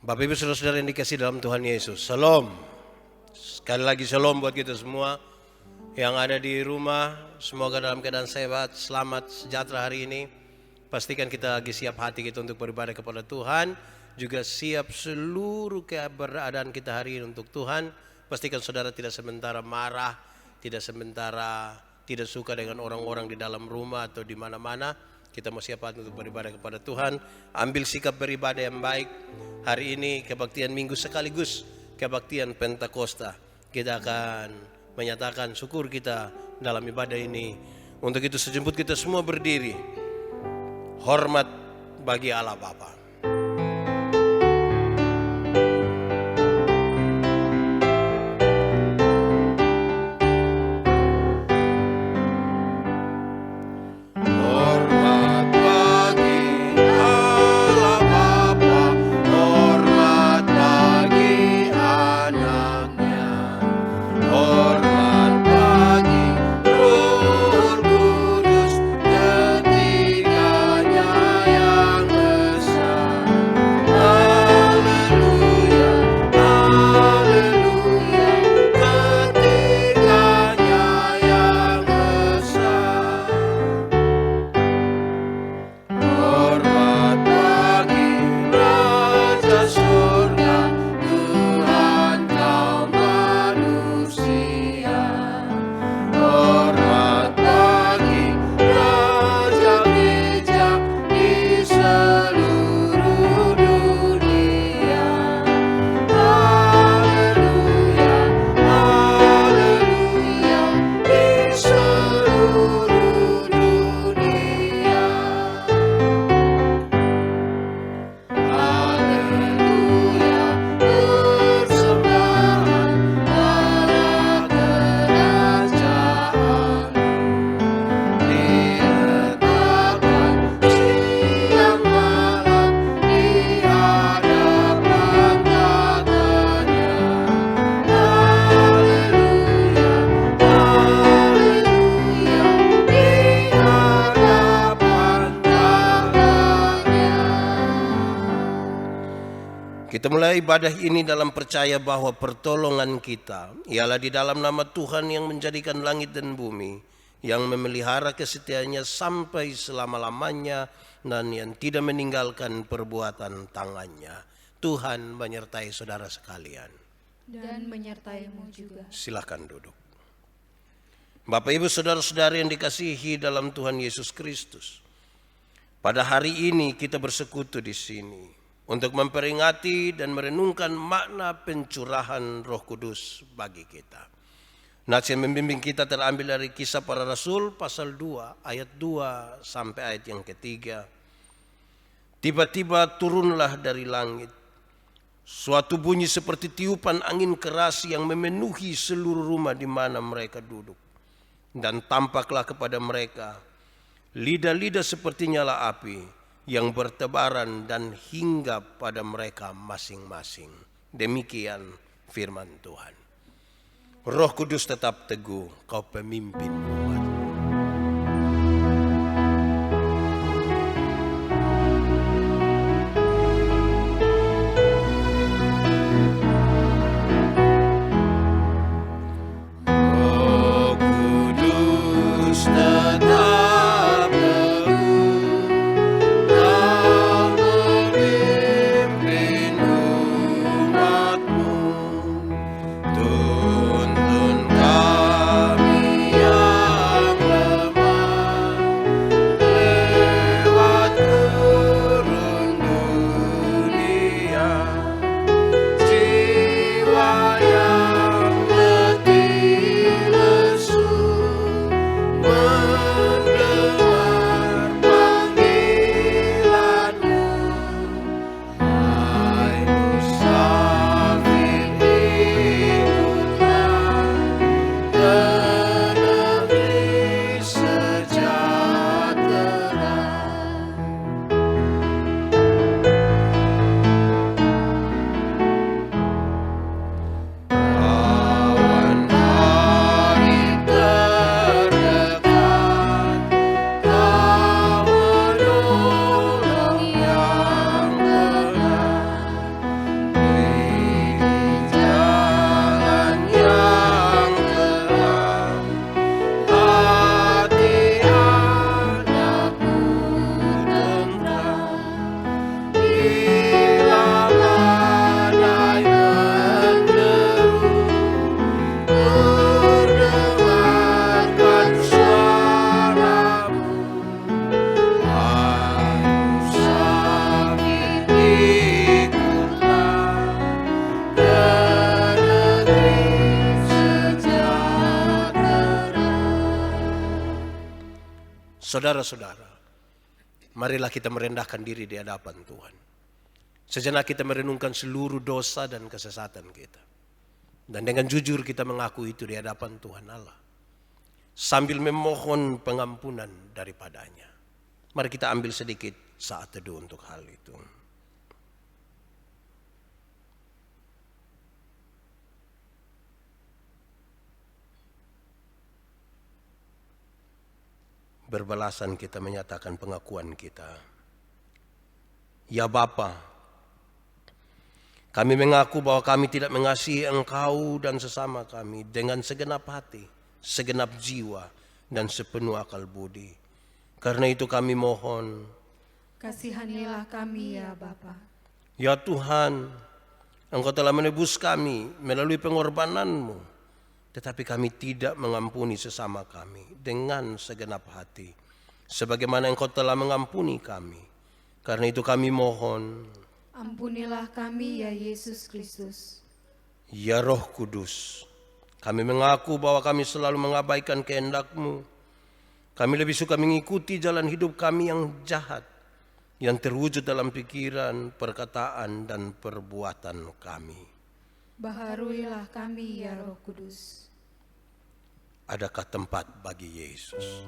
Bapak Ibu Saudara-saudara yang dikasih dalam Tuhan Yesus, Shalom. Sekali lagi shalom buat kita semua yang ada di rumah. Semoga dalam keadaan sehat, selamat, sejahtera hari ini. Pastikan kita lagi siap hati kita untuk beribadah kepada Tuhan. Juga siap seluruh keberadaan kita hari ini untuk Tuhan. Pastikan saudara tidak sementara marah, tidak sementara tidak suka dengan orang-orang di dalam rumah atau di mana-mana. Kita mau siap untuk beribadah kepada Tuhan. Ambil sikap beribadah yang baik. Hari ini kebaktian minggu sekaligus kebaktian Pentakosta. Kita akan menyatakan syukur kita dalam ibadah ini. Untuk itu sejemput kita semua berdiri. Hormat bagi Allah Bapa. Kita mulai ibadah ini dalam percaya bahwa pertolongan kita ialah di dalam nama Tuhan yang menjadikan langit dan bumi, yang memelihara kesetiaannya sampai selama-lamanya dan yang tidak meninggalkan perbuatan tangannya. Tuhan menyertai saudara sekalian. Dan menyertaimu juga. Silakan duduk. Bapak Ibu saudara-saudari yang dikasihi dalam Tuhan Yesus Kristus. Pada hari ini kita bersekutu di sini untuk memperingati dan merenungkan makna pencurahan Roh Kudus bagi kita. Nats yang membimbing kita terambil dari Kisah Para Rasul pasal 2 ayat 2 sampai ayat yang ketiga. Tiba-tiba turunlah dari langit suatu bunyi seperti tiupan angin keras yang memenuhi seluruh rumah di mana mereka duduk. Dan tampaklah kepada mereka lidah-lidah seperti nyala api yang bertebaran dan hinggap pada mereka masing-masing. Demikian firman Tuhan. Roh Kudus tetap teguh, kau pemimpin umat. Roh Kudus tetap tuntun kami ya Saudara-saudara, marilah kita merendahkan diri di hadapan Tuhan. Sejenak kita merenungkan seluruh dosa dan kesesatan kita. Dan dengan jujur kita mengaku itu di hadapan Tuhan Allah. Sambil memohon pengampunan daripadanya. Mari kita ambil sedikit saat teduh untuk hal itu. Berbalasan kita menyatakan pengakuan kita. Ya Bapa, kami mengaku bahwa kami tidak mengasihi Engkau dan sesama kami dengan segenap hati, segenap jiwa, dan sepenuh akal budi. Karena itu kami mohon, kasihanilah kami ya Bapa. ya Tuhan, Engkau telah menebus kami melalui pengorbanan-Mu. Tetapi kami tidak mengampuni sesama kami dengan segenap hati, sebagaimana Engkau telah mengampuni kami. Karena itu kami mohon, ampunilah kami ya Yesus Kristus. ya Roh Kudus, kami mengaku bahwa kami selalu mengabaikan kehendak-Mu. Kami lebih suka mengikuti jalan hidup kami yang jahat, yang terwujud dalam pikiran, perkataan, dan perbuatan kami. Baharuilah kami ya Roh Kudus. Adakah tempat bagi Yesus?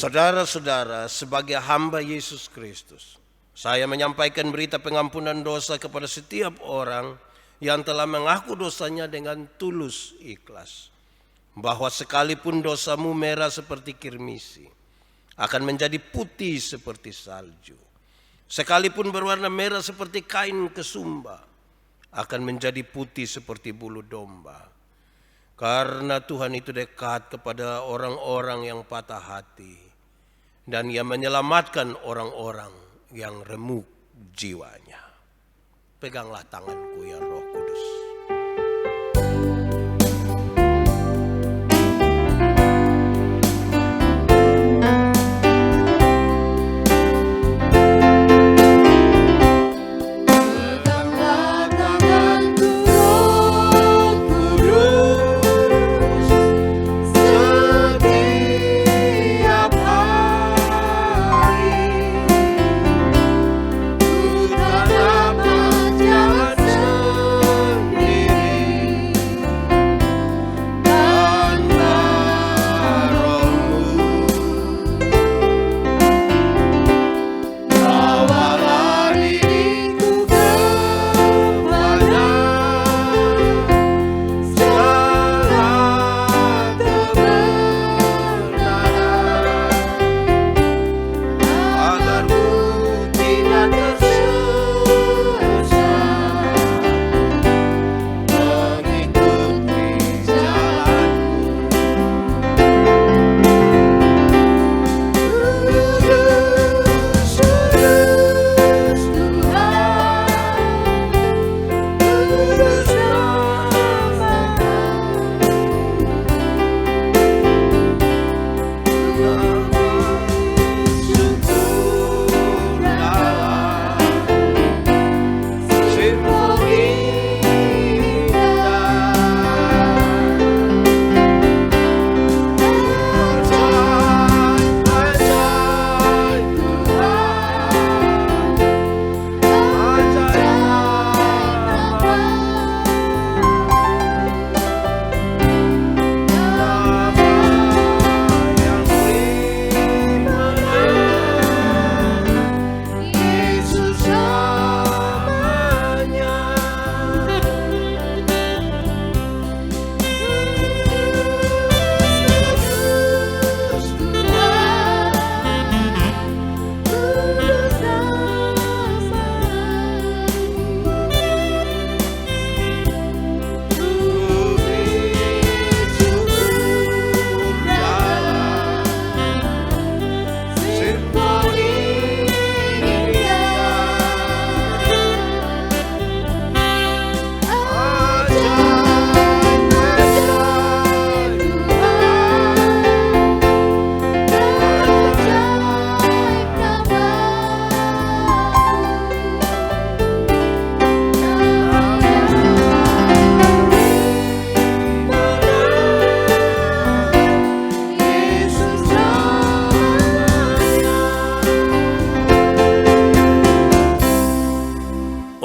Saudara-saudara, sebagai hamba Yesus Kristus, saya menyampaikan berita pengampunan dosa kepada setiap orang yang telah mengaku dosanya dengan tulus ikhlas. Bahwa sekalipun dosamu merah seperti kirmisi, akan menjadi putih seperti salju. Sekalipun berwarna merah seperti kain kesumba, akan menjadi putih seperti bulu domba. Karena Tuhan itu dekat kepada orang-orang yang patah hati, dan Ia menyelamatkan orang-orang yang remuk jiwanya. Peganglah tanganku ya Roh Kudus.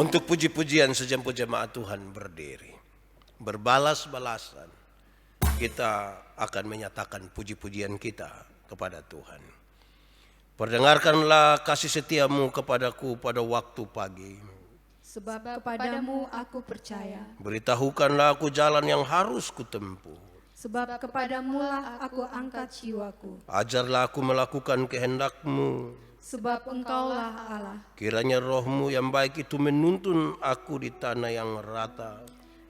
Untuk puji-pujian sejemput jemaat Tuhan berdiri. Berbalas-balasan kita akan menyatakan puji-pujian kita kepada Tuhan. Perdengarkanlah kasih setiamu kepadaku pada waktu pagi. Sebab kepadamu aku percaya. Beritahukanlah aku jalan yang harus kutempuh. Sebab kepadamulah aku angkat jiwaku. Ajarlah aku melakukan kehendak-Mu. Sebab Engkaulah Allah. Kiranya roh-Mu yang baik itu menuntun aku di tanah yang rata.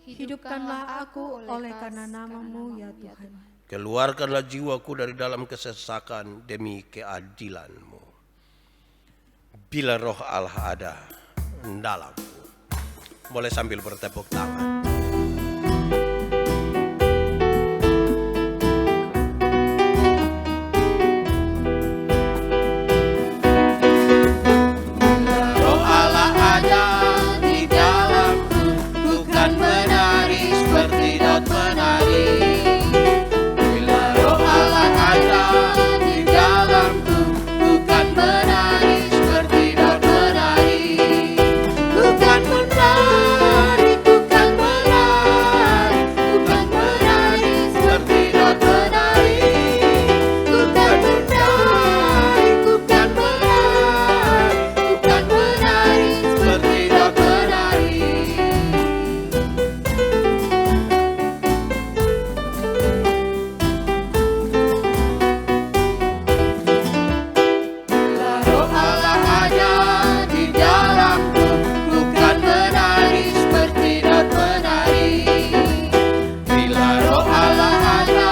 Hidupkanlah aku oleh karena nama-Mu ya Tuhan. Keluarkanlah jiwaku dari dalam kesesakan demi keadilan-Mu. Bila roh Allah ada dalamku. Boleh sambil bertepuk tangan. Roh Allah ada di dalamku, bukan menari seperti daun menari. Bila roh Allah ada di dalamku, bukan menari seperti daun menari. Bukan menari, bukan menari, bukan menari seperti daun menari. Bukan menari, bukan menari, bukan menari seperti daun menari. Bila roh Allah ada di dalamku, bukan menari seperti daun menari. Bila roh Allah ada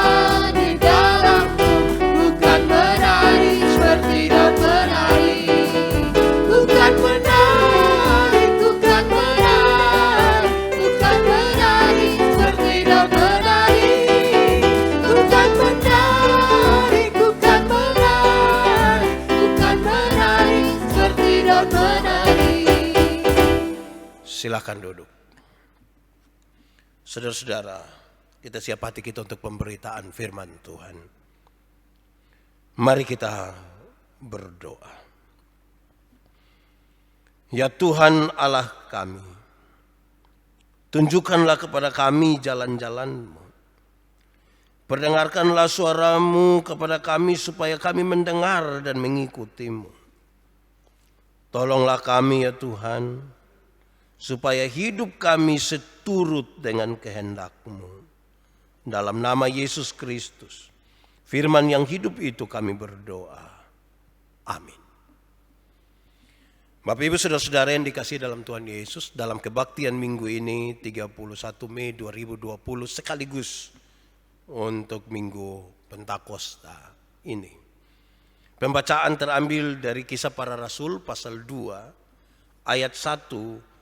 di dalamku, bukan menari seperti daun menari. Bukan menari, bukan menari, bukan menari seperti daun menari. Bukan menari, bukan menari, bukan menari seperti daun menari. Silakan duduk. Saudara-saudara, kita siap hati kita untuk pemberitaan firman Tuhan. Mari kita berdoa. Ya Tuhan Allah kami, tunjukkanlah kepada kami jalan-jalan-Mu. Perdengarkanlah suara-Mu kepada kami supaya kami mendengar dan mengikuti-Mu. Tolonglah kami ya Tuhan, supaya hidup kami seturut dengan kehendak-Mu. Dalam nama Yesus Kristus, firman yang hidup itu kami berdoa. Amin. Bapak Ibu Saudara-saudara yang dikasihi dalam Tuhan Yesus, dalam kebaktian minggu ini 31 Mei 2020 sekaligus untuk Minggu Pentakosta ini. Pembacaan terambil dari Kisah Para Rasul pasal 2 ayat 1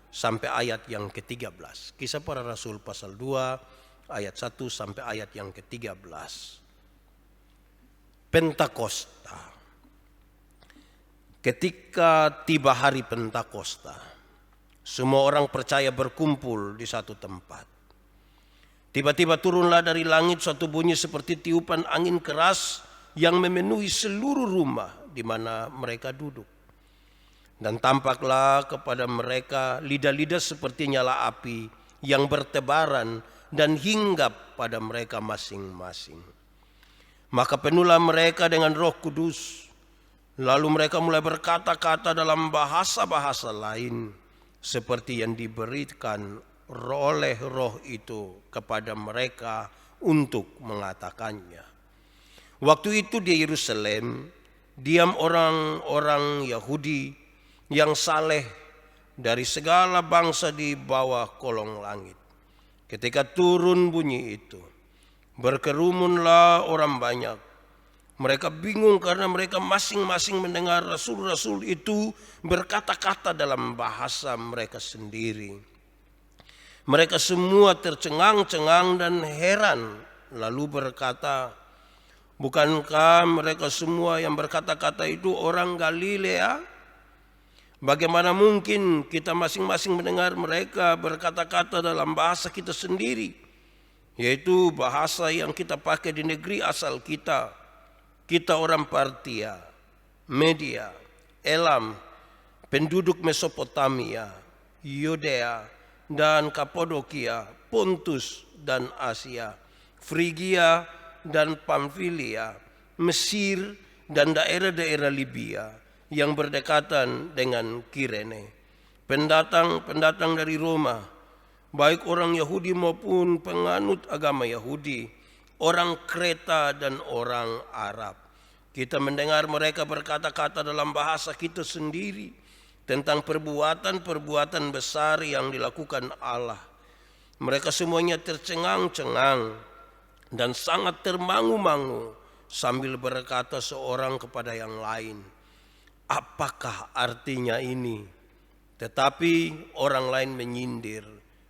sampai ayat yang ke-13. Kisah Para Rasul pasal 2 ayat 1 sampai ayat yang ke-13. Pentakosta. Ketika tiba hari Pentakosta, semua orang percaya berkumpul di satu tempat. Tiba-tiba turunlah dari langit suatu bunyi seperti tiupan angin keras yang memenuhi seluruh rumah di mana mereka duduk. Dan tampaklah kepada mereka lidah-lidah seperti nyala api yang bertebaran dan hinggap pada mereka masing-masing. Maka penuhlah mereka dengan Roh Kudus. Lalu mereka mulai berkata-kata dalam bahasa-bahasa lain seperti yang diberikan oleh Roh itu kepada mereka untuk mengatakannya. Waktu itu di Yerusalem diam orang-orang Yahudi yang saleh dari segala bangsa di bawah kolong langit. Ketika turun bunyi itu, berkerumunlah orang banyak. Mereka bingung karena mereka masing-masing mendengar rasul-rasul itu berkata-kata dalam bahasa mereka sendiri. Mereka semua tercengang-cengang dan heran, lalu berkata, bukankah mereka semua yang berkata-kata itu orang Galilea? Bagaimana mungkin kita masing-masing mendengar mereka berkata-kata dalam bahasa kita sendiri, yaitu bahasa yang kita pakai di negeri asal kita. Kita orang Partia, Media, Elam, penduduk Mesopotamia, Yudea dan Kapadokia, Pontus dan Asia, Frigia dan Pamfilia, Mesir dan daerah-daerah Libya yang berdekatan dengan Kirene. Pendatang-pendatang dari Roma, baik orang Yahudi maupun penganut agama Yahudi, orang Kreta dan orang Arab. Kita mendengar mereka berkata-kata dalam bahasa kita sendiri tentang perbuatan-perbuatan besar yang dilakukan Allah. Mereka semuanya tercengang-cengang dan sangat termangu-mangu sambil berkata seorang kepada yang lain, apakah artinya ini? Tetapi orang lain menyindir,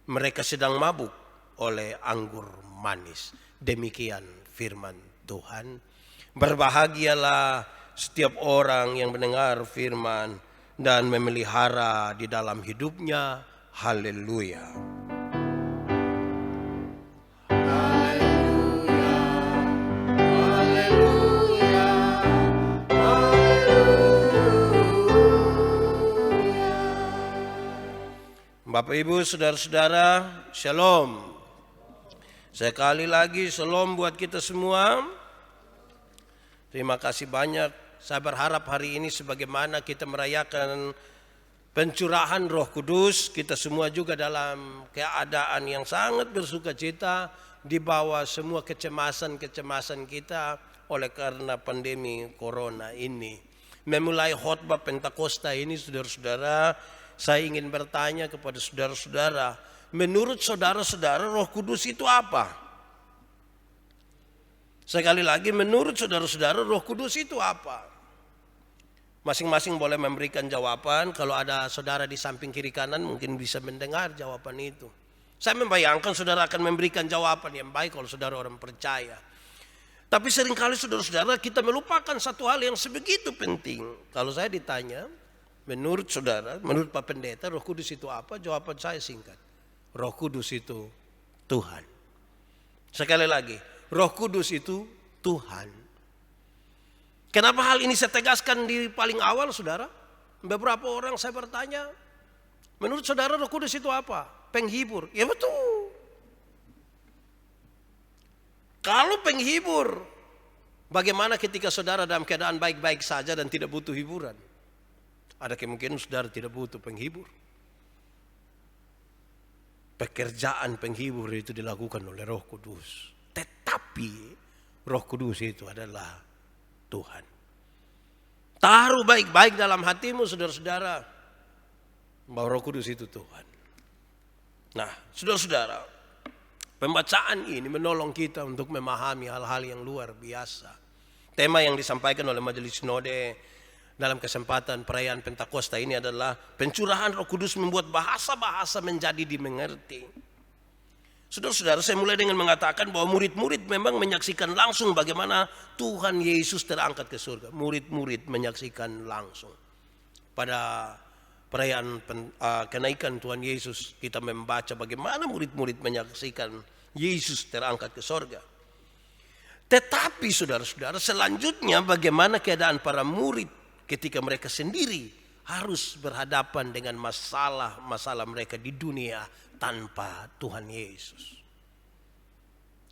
mereka sedang mabuk oleh anggur manis. Demikian firman Tuhan. Berbahagialah setiap orang yang mendengar firman dan memelihara di dalam hidupnya. Haleluya. Bapak Ibu, saudara-saudara, shalom. Sekali lagi shalom buat kita semua. Terima kasih banyak. Saya berharap hari ini sebagaimana kita merayakan pencurahan Roh Kudus, kita semua juga dalam keadaan yang sangat bersukacita di bawah semua kecemasan-kecemasan kita oleh karena pandemi corona ini. Memulai khotbah Pentakosta ini, saudara-saudara, saya ingin bertanya kepada saudara-saudara, menurut saudara-saudara Roh Kudus itu apa? Sekali lagi, menurut saudara-saudara Roh Kudus itu apa? Masing-masing boleh memberikan jawaban. Kalau ada saudara di samping kiri kanan mungkin bisa mendengar jawaban itu. Saya membayangkan saudara akan memberikan jawaban yang baik kalau saudara orang percaya. Tapi seringkali saudara-saudara kita melupakan satu hal yang sebegitu penting. Kalau saya ditanya, menurut saudara, menurut Pak Pendeta, Roh Kudus itu apa? Jawaban saya singkat. Roh Kudus itu Tuhan. Sekali lagi, Roh Kudus itu Tuhan. Kenapa hal ini saya tegaskan di paling awal, saudara? Beberapa orang saya bertanya, menurut saudara Roh Kudus itu apa? Penghibur. Ya betul. Kalau penghibur, bagaimana ketika saudara dalam keadaan baik-baik saja dan tidak butuh hiburan? Ada kemungkinan saudara tidak butuh penghibur. Pekerjaan penghibur itu dilakukan oleh Roh Kudus. Tetapi Roh Kudus itu adalah Tuhan. Taruh baik-baik dalam hatimu, saudara-saudara, bahwa Roh Kudus itu Tuhan. Nah, saudara-saudara, pembacaan ini menolong kita untuk memahami hal-hal yang luar biasa. Tema yang disampaikan oleh Majelis Sinode dalam kesempatan perayaan Pentakosta ini adalah pencurahan Roh Kudus membuat bahasa-bahasa menjadi dimengerti. Saudara-saudara, saya mulai dengan mengatakan bahwa murid-murid memang menyaksikan langsung bagaimana Tuhan Yesus terangkat ke surga. Murid-murid menyaksikan langsung. Pada perayaan kenaikan Tuhan Yesus, kita membaca bagaimana murid-murid menyaksikan Yesus terangkat ke surga. Tetapi saudara-saudara, selanjutnya bagaimana keadaan para murid ketika mereka sendiri harus berhadapan dengan masalah-masalah mereka di dunia tanpa Tuhan Yesus.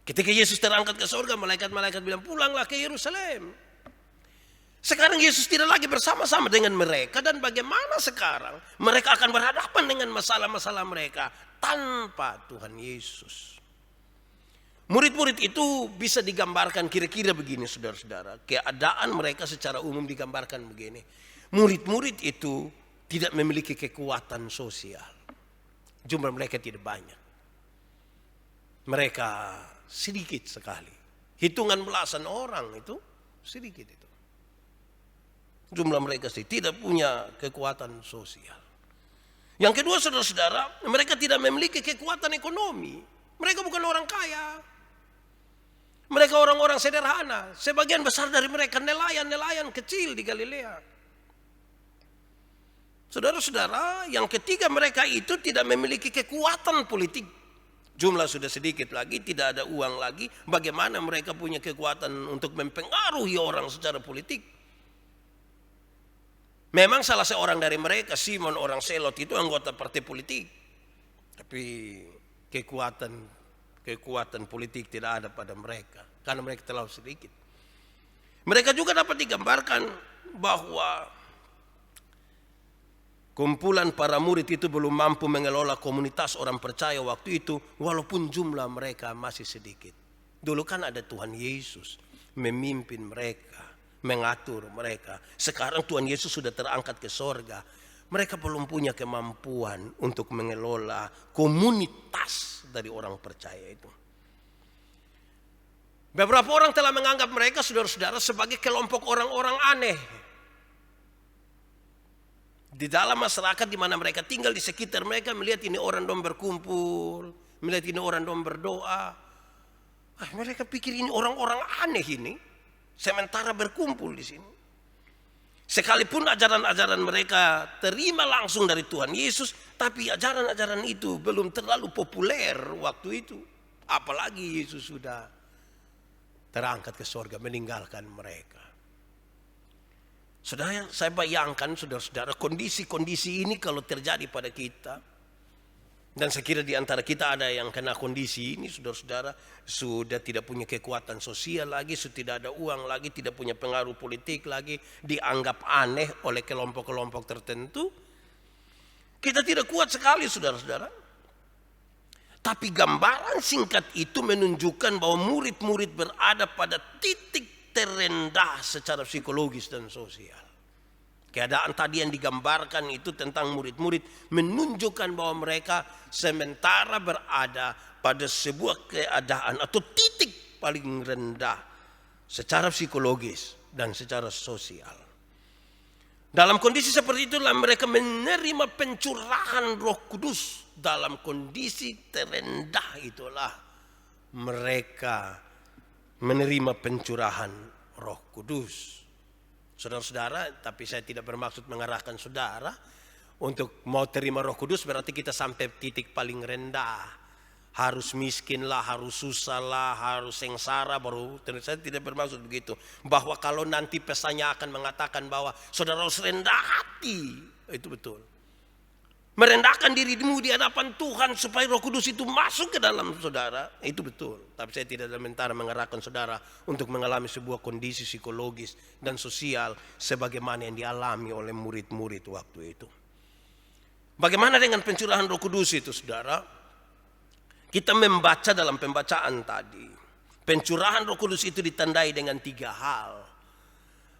Ketika Yesus terangkat ke surga, malaikat-malaikat bilang, pulanglah ke Yerusalem. Sekarang Yesus tidak lagi bersama-sama dengan mereka, dan bagaimana sekarang mereka akan berhadapan dengan masalah-masalah mereka tanpa Tuhan Yesus. Murid-murid itu bisa digambarkan kira-kira begini, saudara-saudara. Keadaan mereka secara umum digambarkan begini. Murid-murid itu tidak memiliki kekuatan sosial. Jumlah mereka tidak banyak. Mereka sedikit sekali. Hitungan belasan orang itu sedikit itu. Jumlah mereka tidak punya kekuatan sosial. Yang kedua, saudara-saudara, mereka tidak memiliki kekuatan ekonomi. Mereka bukan orang kaya. Mereka orang-orang sederhana. Sebagian besar dari mereka nelayan-nelayan kecil di Galilea. Saudara-saudara, yang ketiga, mereka itu tidak memiliki kekuatan politik. Jumlah sudah sedikit lagi, tidak ada uang lagi. Bagaimana mereka punya kekuatan untuk mempengaruhi orang secara politik? Memang salah seorang dari mereka, Simon orang Selot, itu anggota partai politik. Tapi kekuatan politik tidak ada pada mereka. Karena mereka terlalu sedikit. Mereka juga dapat digambarkan bahwa kumpulan para murid itu belum mampu mengelola komunitas orang percaya waktu itu, walaupun jumlah mereka masih sedikit. Dulu kan ada Tuhan Yesus memimpin mereka, mengatur mereka. Sekarang Tuhan Yesus sudah terangkat ke sorga. Mereka belum punya kemampuan untuk mengelola komunitas dari orang percaya itu. Beberapa orang telah menganggap mereka, saudara-saudara, sebagai kelompok orang-orang aneh. Di dalam masyarakat di mana mereka tinggal, di sekitar mereka, melihat ini orang dong berkumpul, melihat ini orang dong berdoa. Mereka pikir ini orang-orang aneh ini, sementara berkumpul di sini. Sekalipun ajaran-ajaran mereka terima langsung dari Tuhan Yesus, tapi ajaran-ajaran itu belum terlalu populer waktu itu. Apalagi Yesus sudah terangkat ke surga, meninggalkan mereka. Saudara, saya bayangkan saudara-saudara, kondisi-kondisi ini kalau terjadi pada kita, dan saya kira di antara kita ada yang kena kondisi ini, saudara-saudara, sudah tidak punya kekuatan sosial lagi, sudah tidak ada uang lagi, tidak punya pengaruh politik lagi, dianggap aneh oleh kelompok-kelompok tertentu. Kita tidak kuat sekali, saudara-saudara. Tapi gambaran singkat itu menunjukkan bahwa murid-murid berada pada titik terendah secara psikologis dan sosial. Keadaan tadi yang digambarkan itu tentang murid-murid menunjukkan bahwa mereka sementara berada pada sebuah keadaan atau titik paling rendah secara psikologis dan secara sosial. Dalam kondisi seperti itulah mereka menerima pencurahan Roh Kudus. Dalam kondisi terendah itulah mereka menerima pencurahan Roh Kudus. Saudara-saudara, tapi saya tidak bermaksud mengarahkan saudara untuk mau terima Roh Kudus berarti kita sampai titik paling rendah. Harus miskin lah, harus susah lah, harus sengsara baru. Saya tidak bermaksud begitu. Bahwa kalau nanti pesannya akan mengatakan bahwa saudara harus rendah hati, itu betul. Merendahkan dirimu di hadapan Tuhan supaya Roh Kudus itu masuk ke dalam saudara, itu betul. Tapi saya tidak sementara mengarahkan saudara untuk mengalami sebuah kondisi psikologis dan sosial sebagaimana yang dialami oleh murid-murid waktu itu. Bagaimana dengan pencurahan Roh Kudus itu, saudara? Kita membaca dalam pembacaan tadi, pencurahan Roh Kudus itu ditandai dengan 3 hal.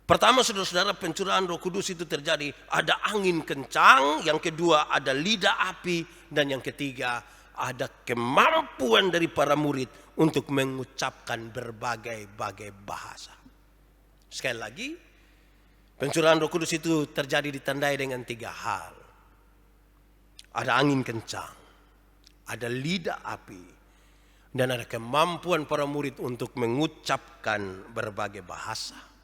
Pertama, saudara-saudara, pencurahan Roh Kudus itu terjadi, ada angin kencang, yang kedua ada lidah api, dan yang ketiga ada kemampuan dari para murid untuk mengucapkan berbagai-bagai bahasa. Sekali lagi, pencurahan Roh Kudus itu terjadi ditandai dengan 3 hal. Ada angin kencang, ada lidah api, dan ada kemampuan para murid untuk mengucapkan berbagai bahasa.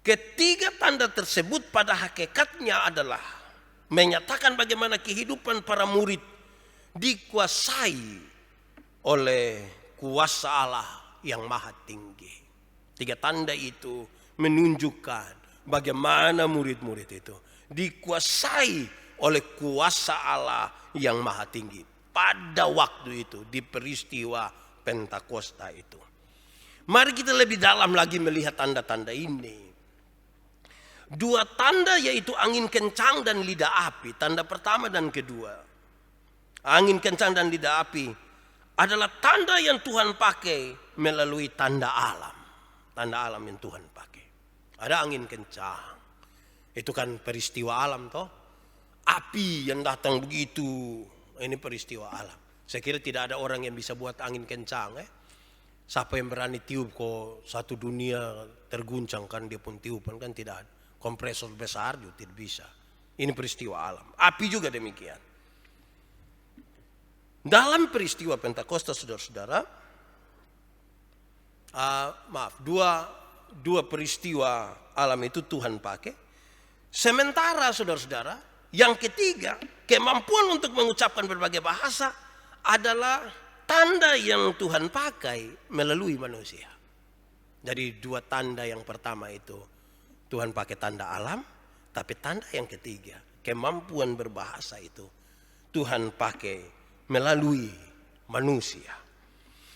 Ketiga tanda tersebut pada hakikatnya adalah menyatakan bagaimana kehidupan para murid dikuasai oleh kuasa Allah yang maha tinggi. 3 tanda itu menunjukkan bagaimana murid-murid itu dikuasai oleh kuasa Allah yang maha tinggi. Pada waktu itu di peristiwa Pentakosta itu. Mari kita lebih dalam lagi melihat tanda-tanda ini. 2 tanda yaitu angin kencang dan lidah api. Tanda pertama dan kedua. Angin kencang dan lidah api adalah tanda yang Tuhan pakai melalui tanda alam. Tanda alam yang Tuhan pakai. Ada angin kencang. Itu kan peristiwa alam toh. Api yang datang begitu. Ini peristiwa alam. Saya kira tidak ada orang yang bisa buat angin kencang. Siapa yang berani tiup kok satu dunia terguncang kan dia pun tiupan kan tidak ada. Kompresor besar juga tidak bisa. Ini peristiwa alam. Api juga demikian. Dalam peristiwa Pentakosta, saudara-saudara, dua peristiwa alam itu Tuhan pakai. Sementara saudara-saudara, yang ketiga, kemampuan untuk mengucapkan berbagai bahasa adalah tanda yang Tuhan pakai melalui manusia. Jadi 2 tanda yang pertama itu Tuhan pakai tanda alam, Tapi tanda yang ketiga, kemampuan berbahasa itu Tuhan pakai melalui manusia.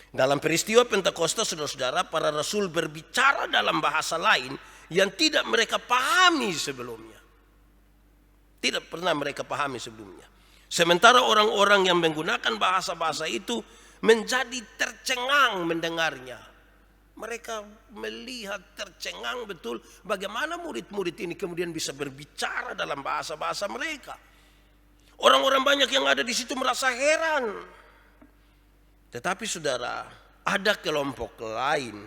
Dalam peristiwa Pentakosta, saudara-saudara, para rasul berbicara dalam bahasa lain yang tidak mereka pahami sebelumnya. Tidak pernah mereka pahami sebelumnya. Sementara orang-orang yang menggunakan bahasa-bahasa itu menjadi tercengang mendengarnya. Mereka melihat tercengang betul bagaimana murid-murid ini kemudian bisa berbicara dalam bahasa-bahasa mereka. Orang-orang banyak yang ada di situ merasa heran. Tetapi saudara, ada kelompok lain.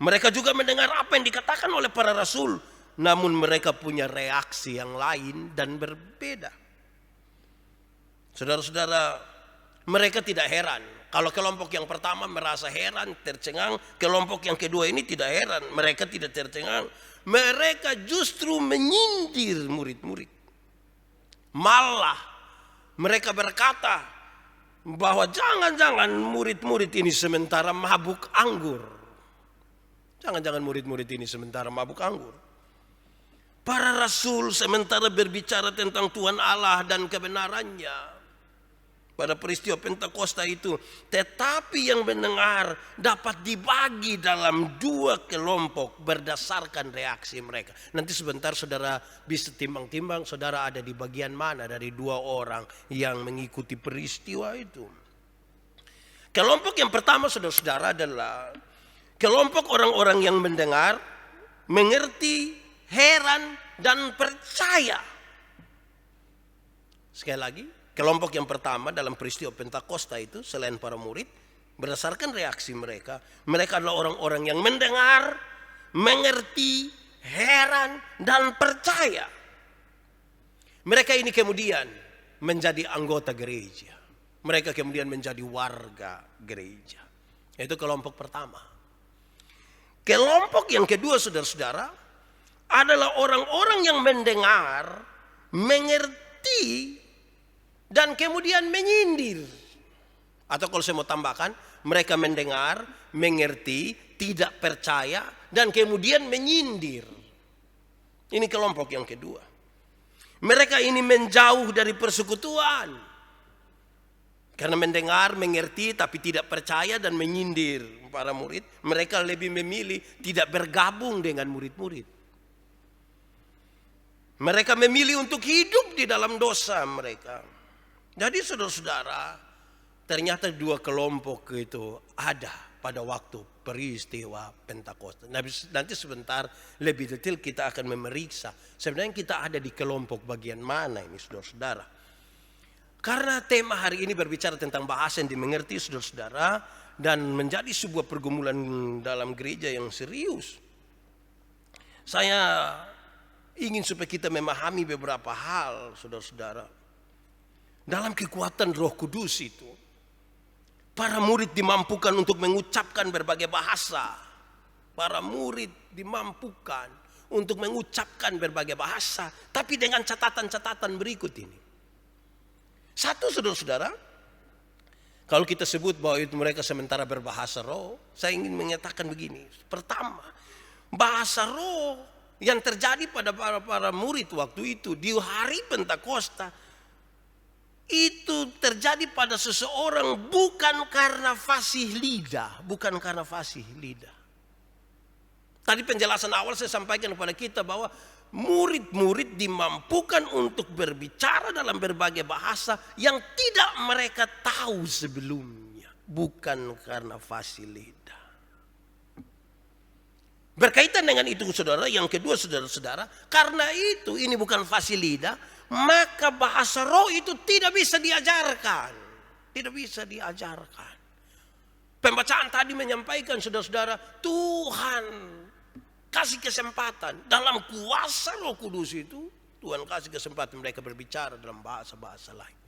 Mereka juga mendengar apa yang dikatakan oleh para rasul. Namun mereka punya reaksi yang lain dan berbeda. Saudara-saudara, mereka tidak heran. Kalau kelompok yang pertama merasa heran, tercengang. Kelompok yang kedua ini tidak heran. Mereka tidak tercengang. Mereka justru menyindir murid-murid. Malah mereka berkata bahwa jangan-jangan murid-murid ini sementara mabuk anggur. Jangan-jangan murid-murid ini sementara mabuk anggur. Para rasul sementara berbicara tentang Tuhan Allah dan kebenarannya pada peristiwa Pentakosta itu, tetapi yang mendengar dapat dibagi dalam dua kelompok berdasarkan reaksi mereka. Nanti sebentar saudara bisa timbang-timbang saudara ada di bagian mana dari dua orang yang mengikuti peristiwa itu. Kelompok yang pertama saudara-saudara adalah kelompok orang-orang yang mendengar, mengerti, heran dan percaya. Sekali lagi, kelompok yang pertama dalam peristiwa Pentakosta itu selain para murid, berdasarkan reaksi mereka, mereka adalah orang-orang yang mendengar, mengerti, heran dan percaya. Mereka ini kemudian menjadi anggota gereja. Mereka kemudian menjadi warga gereja. Itu kelompok pertama. Kelompok yang kedua saudara-saudara adalah orang-orang yang mendengar, mengerti, dan kemudian menyindir. Atau kalau saya mau tambahkan, mereka mendengar, mengerti, tidak percaya, dan kemudian menyindir. Ini kelompok yang kedua. Mereka ini menjauh dari persekutuan. Karena mendengar, mengerti, tapi tidak percaya dan menyindir para murid. Mereka lebih memilih tidak bergabung dengan murid-murid. Mereka memilih untuk hidup di dalam dosa mereka. Jadi saudara-saudara, ternyata dua kelompok itu ada pada waktu peristiwa Pentakosta. Nanti sebentar lebih detail kita akan memeriksa sebenarnya kita ada di kelompok bagian mana ini saudara-saudara. Karena tema hari ini berbicara tentang bahasa yang dimengerti saudara-saudara dan menjadi sebuah pergumulan dalam gereja yang serius. Saya ingin supaya kita memahami beberapa hal saudara-saudara. Dalam kekuatan Roh Kudus itu, para murid dimampukan untuk mengucapkan berbagai bahasa. Para murid dimampukan untuk mengucapkan berbagai bahasa, tapi dengan catatan-catatan berikut ini. Satu saudara-saudara, kalau kita sebut bahwa itu mereka sementara berbahasa roh, saya ingin menyatakan begini. Pertama, bahasa roh yang terjadi pada para murid waktu itu di hari Pentakosta itu terjadi pada seseorang bukan karena fasih lidah, bukan karena fasih lidah. Tadi penjelasan awal saya sampaikan kepada kita bahwa murid-murid dimampukan untuk berbicara dalam berbagai bahasa yang tidak mereka tahu sebelumnya, bukan karena fasih lidah. Berkaitan dengan itu saudara, yang kedua saudara-saudara, karena itu ini bukan fasih lidah, maka bahasa roh itu tidak bisa diajarkan. Tidak bisa diajarkan. Pembacaan tadi menyampaikan saudara-saudara, Tuhan kasih kesempatan dalam kuasa Roh Kudus itu, Tuhan kasih kesempatan mereka berbicara dalam bahasa-bahasa lain.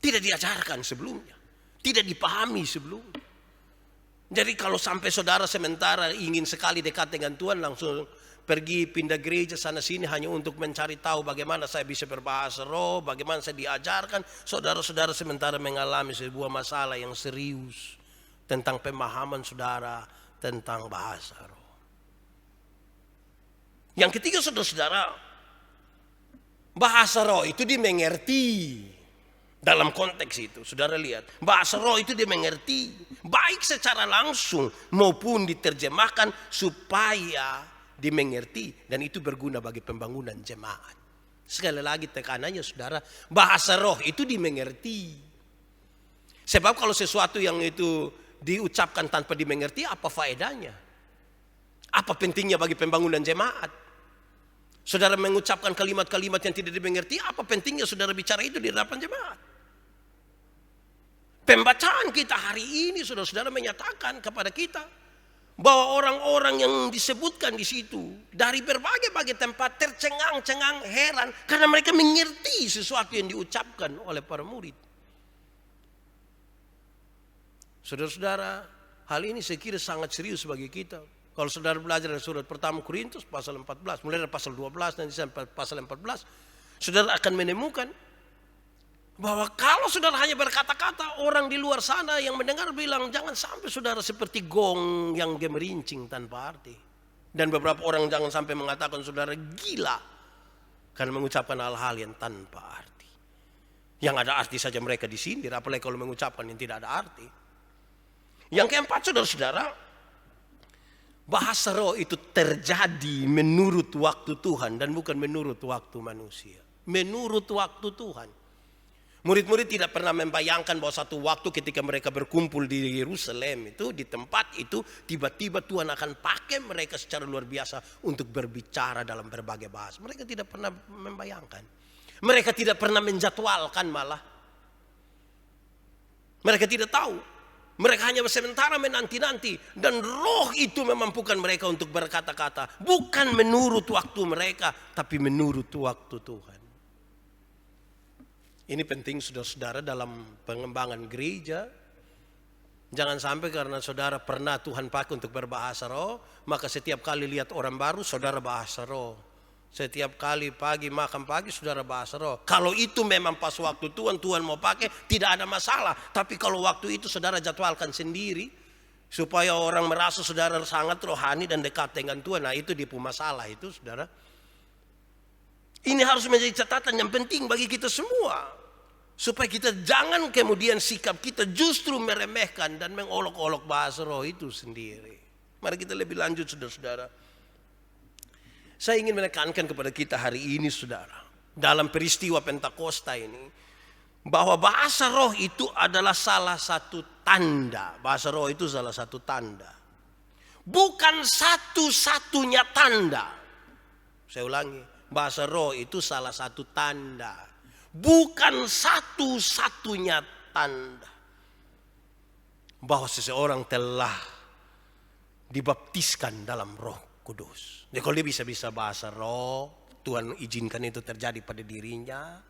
Tidak diajarkan sebelumnya, tidak dipahami sebelumnya. Jadi kalau sampai saudara sementara ingin sekali dekat dengan Tuhan, langsung pergi pindah gereja sana sini hanya untuk mencari tahu bagaimana saya bisa berbahasa roh, bagaimana saya diajarkan. Saudara-saudara sementara mengalami sebuah masalah yang serius tentang pemahaman saudara tentang bahasa roh. Yang ketiga saudara-saudara, Bahasa roh itu dimengerti. Dalam konteks itu, saudara lihat, bahasa roh itu dimengerti. Baik secara langsung maupun diterjemahkan supaya dimengerti. Dan itu berguna bagi pembangunan jemaat. Sekali lagi tekanannya saudara, bahasa roh itu dimengerti. Sebab kalau sesuatu yang itu diucapkan tanpa dimengerti, apa faedahnya? Apa pentingnya bagi pembangunan jemaat? Saudara mengucapkan kalimat-kalimat yang tidak dimengerti, apa pentingnya saudara bicara itu di hadapan jemaat? Pembacaan kita hari ini saudara-saudara menyatakan kepada kita bahwa orang-orang yang disebutkan di situ dari berbagai-bagai tempat tercengang-cengang, heran karena mereka mengerti sesuatu yang diucapkan oleh para murid. Saudara-saudara, hal ini saya kira sangat serius bagi kita. Kalau saudara belajar dari surat pertama Korintus pasal 14, mulai dari pasal 12 nanti sampai pasal 14, saudara akan menemukan bahwa kalau saudara hanya berkata-kata, orang di luar sana yang mendengar bilang jangan sampai saudara seperti gong yang gemerincing tanpa arti. Dan beberapa orang jangan sampai mengatakan saudara gila karena mengucapkan hal-hal yang tanpa arti. Yang ada arti saja mereka disindir, apalagi kalau mengucapkan yang tidak ada arti. Yang keempat saudara-saudara, bahasa roh itu terjadi menurut waktu Tuhan dan bukan menurut waktu manusia. Menurut waktu Tuhan. Murid-murid tidak pernah membayangkan bahwa satu waktu ketika mereka berkumpul di Yerusalem itu, di tempat itu, tiba-tiba Tuhan akan pakai mereka secara luar biasa untuk berbicara dalam berbagai bahasa. Mereka tidak pernah membayangkan. Mereka tidak pernah menjadwalkan malah. Mereka tidak tahu. Mereka hanya sementara menanti-nanti. Dan roh itu memampukan mereka untuk berkata-kata. Bukan menurut waktu mereka, tapi menurut waktu Tuhan. Ini penting saudara-saudara dalam pengembangan gereja. Jangan sampai karena saudara pernah Tuhan pakai untuk berbahasa roh, maka setiap kali lihat orang baru saudara bahasa roh. Setiap kali pagi makan pagi saudara bahasa roh. Kalau itu memang pas waktu Tuhan mau pakai, tidak ada masalah. Tapi kalau waktu itu saudara jadwalkan sendiri supaya orang merasa saudara sangat rohani dan dekat dengan Tuhan, nah itu dia punya masalah itu saudara. Ini harus menjadi catatan yang penting bagi kita semua. Supaya kita jangan kemudian sikap kita justru meremehkan dan mengolok-olok bahasa roh itu sendiri. Mari kita lebih lanjut saudara-saudara. Saya ingin menekankan kepada kita hari ini saudara. Dalam peristiwa Pentakosta ini. Bahwa bahasa roh itu adalah salah satu tanda. Bahasa roh itu salah satu tanda. Bukan satu-satunya tanda. Saya ulangi. Bahasa roh itu salah satu tanda. Bukan satu-satunya tanda bahwa seseorang telah dibaptiskan dalam Roh Kudus. Jadi kalau dia bisa bahasa roh, Tuhan izinkan itu terjadi pada dirinya,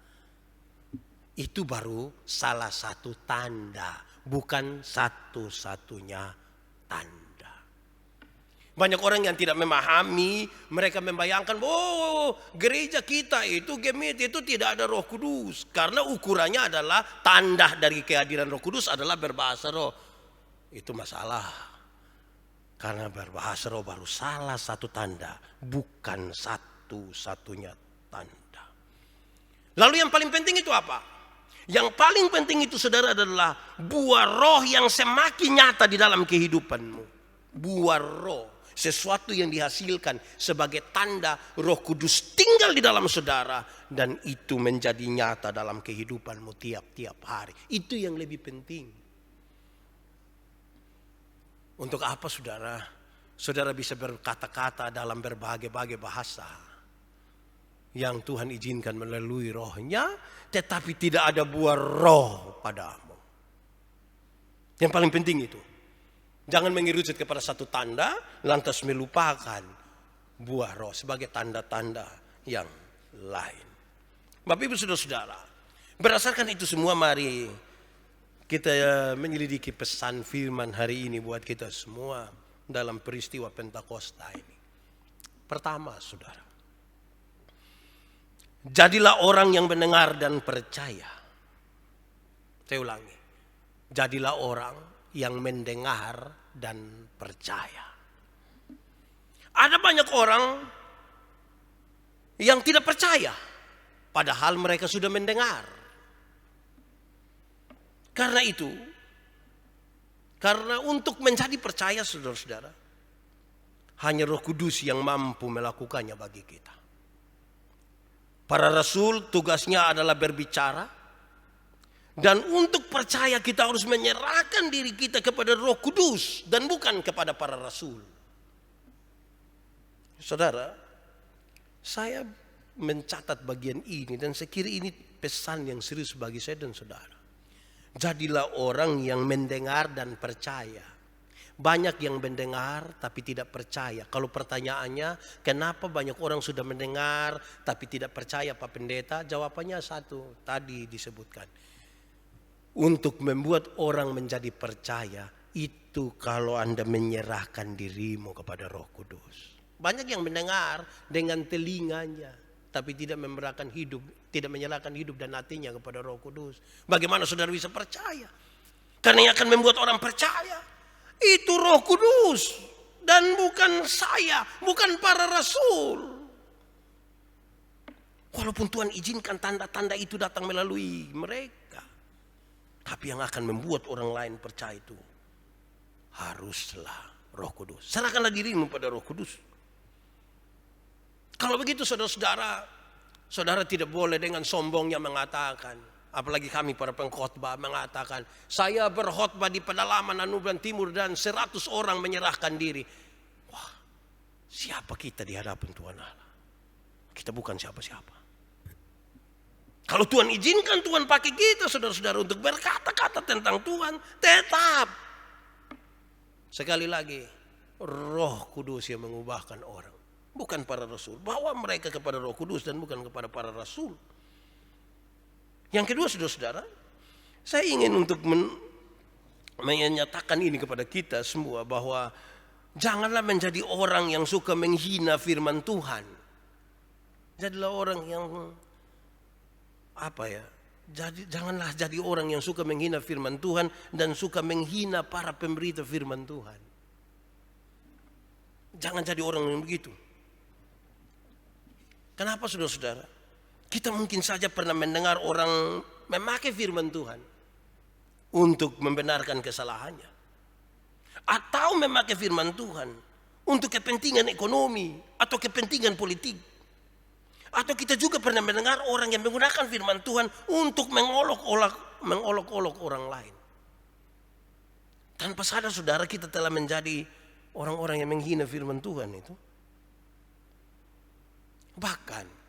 itu baru salah satu tanda, bukan satu-satunya tanda. Banyak orang yang tidak memahami, mereka membayangkan, oh gereja kita itu gemit itu tidak ada Roh Kudus. Karena ukurannya adalah tanda dari kehadiran Roh Kudus adalah berbahasa roh. Itu masalah. Karena berbahasa roh baru salah satu tanda, bukan satu-satunya tanda. Lalu yang paling penting itu apa? Yang paling penting itu saudara adalah buah roh yang semakin nyata di dalam kehidupanmu. Buah roh. Sesuatu yang dihasilkan sebagai tanda Roh Kudus tinggal di dalam saudara. Dan itu menjadi nyata dalam kehidupanmu tiap-tiap hari. Itu yang lebih penting. Untuk apa saudara? Saudara bisa berkata-kata dalam berbagai-bagai bahasa. Yang Tuhan izinkan melalui rohnya. Tetapi tidak ada buah roh padamu. Yang paling penting itu. Jangan mengerucut kepada satu tanda, lantas melupakan buah roh sebagai tanda-tanda yang lain. Bapak Ibu saudara-saudara, berdasarkan itu semua mari kita menyelidiki pesan firman hari ini buat kita semua dalam peristiwa Pentakosta ini. Pertama saudara, jadilah orang yang mendengar dan percaya. Saya ulangi, jadilah orang yang mendengar dan percaya. Ada banyak orang yang tidak percaya. padahal mereka sudah mendengar. Karena itu, karena untuk menjadi percaya saudara-saudara, hanya Roh Kudus yang mampu melakukannya bagi kita. Para rasul tugasnya adalah berbicara, dan untuk percaya kita harus menyerahkan diri kita kepada Roh Kudus dan bukan kepada para rasul. Saudara, saya mencatat bagian ini dan saya kira ini pesan yang serius bagi saya dan saudara. Jadilah orang yang mendengar dan percaya. Banyak yang mendengar tapi tidak percaya. Kalau pertanyaannya, kenapa banyak orang sudah mendengar tapi tidak percaya Pak Pendeta? Jawabannya satu, tadi disebutkan. Untuk membuat orang menjadi percaya, itu kalau Anda menyerahkan dirimu kepada Roh Kudus. Banyak yang mendengar dengan telinganya, tapi tidak menyerahkan hidup dan hatinya kepada Roh Kudus. Bagaimana saudara bisa percaya? Karena yang akan membuat orang percaya itu Roh Kudus dan bukan saya, bukan para rasul. Walaupun Tuhan izinkan tanda-tanda itu datang melalui mereka, tapi yang akan membuat orang lain percaya itu haruslah Roh Kudus. Serahkanlah dirimu pada Roh Kudus. Kalau begitu saudara-saudara, saudara tidak boleh dengan sombongnya mengatakan, apalagi kami para pengkhotbah mengatakan, saya berkhotbah di pedalaman Anugerah Timur dan 100 orang menyerahkan diri. Wah, siapa kita di hadapan Tuhan Allah? Kita bukan siapa-siapa. Kalau Tuhan izinkan Tuhan pakai kita saudara-saudara untuk berkata-kata tentang Tuhan, tetap. Sekali lagi, Roh Kudus yang mengubahkan orang. Bukan para rasul. Bawa mereka kepada Roh Kudus dan bukan kepada para rasul. Yang kedua saudara-saudara, saya ingin untuk menyatakan ini kepada kita semua bahwa janganlah menjadi orang yang suka menghina firman Tuhan. Jadilah orang yang janganlah jadi orang yang suka menghina firman Tuhan dan suka menghina para pemberita firman Tuhan. Jangan jadi orang yang begitu. Kenapa saudara-saudara? Kita mungkin saja pernah mendengar orang memakai firman Tuhan untuk membenarkan kesalahannya. Atau memakai firman Tuhan untuk kepentingan ekonomi atau kepentingan politik. Atau kita juga pernah mendengar orang yang menggunakan firman Tuhan untuk mengolok-olok orang lain. Tanpa sadar saudara, kita telah menjadi orang-orang yang menghina firman Tuhan itu. Bahkan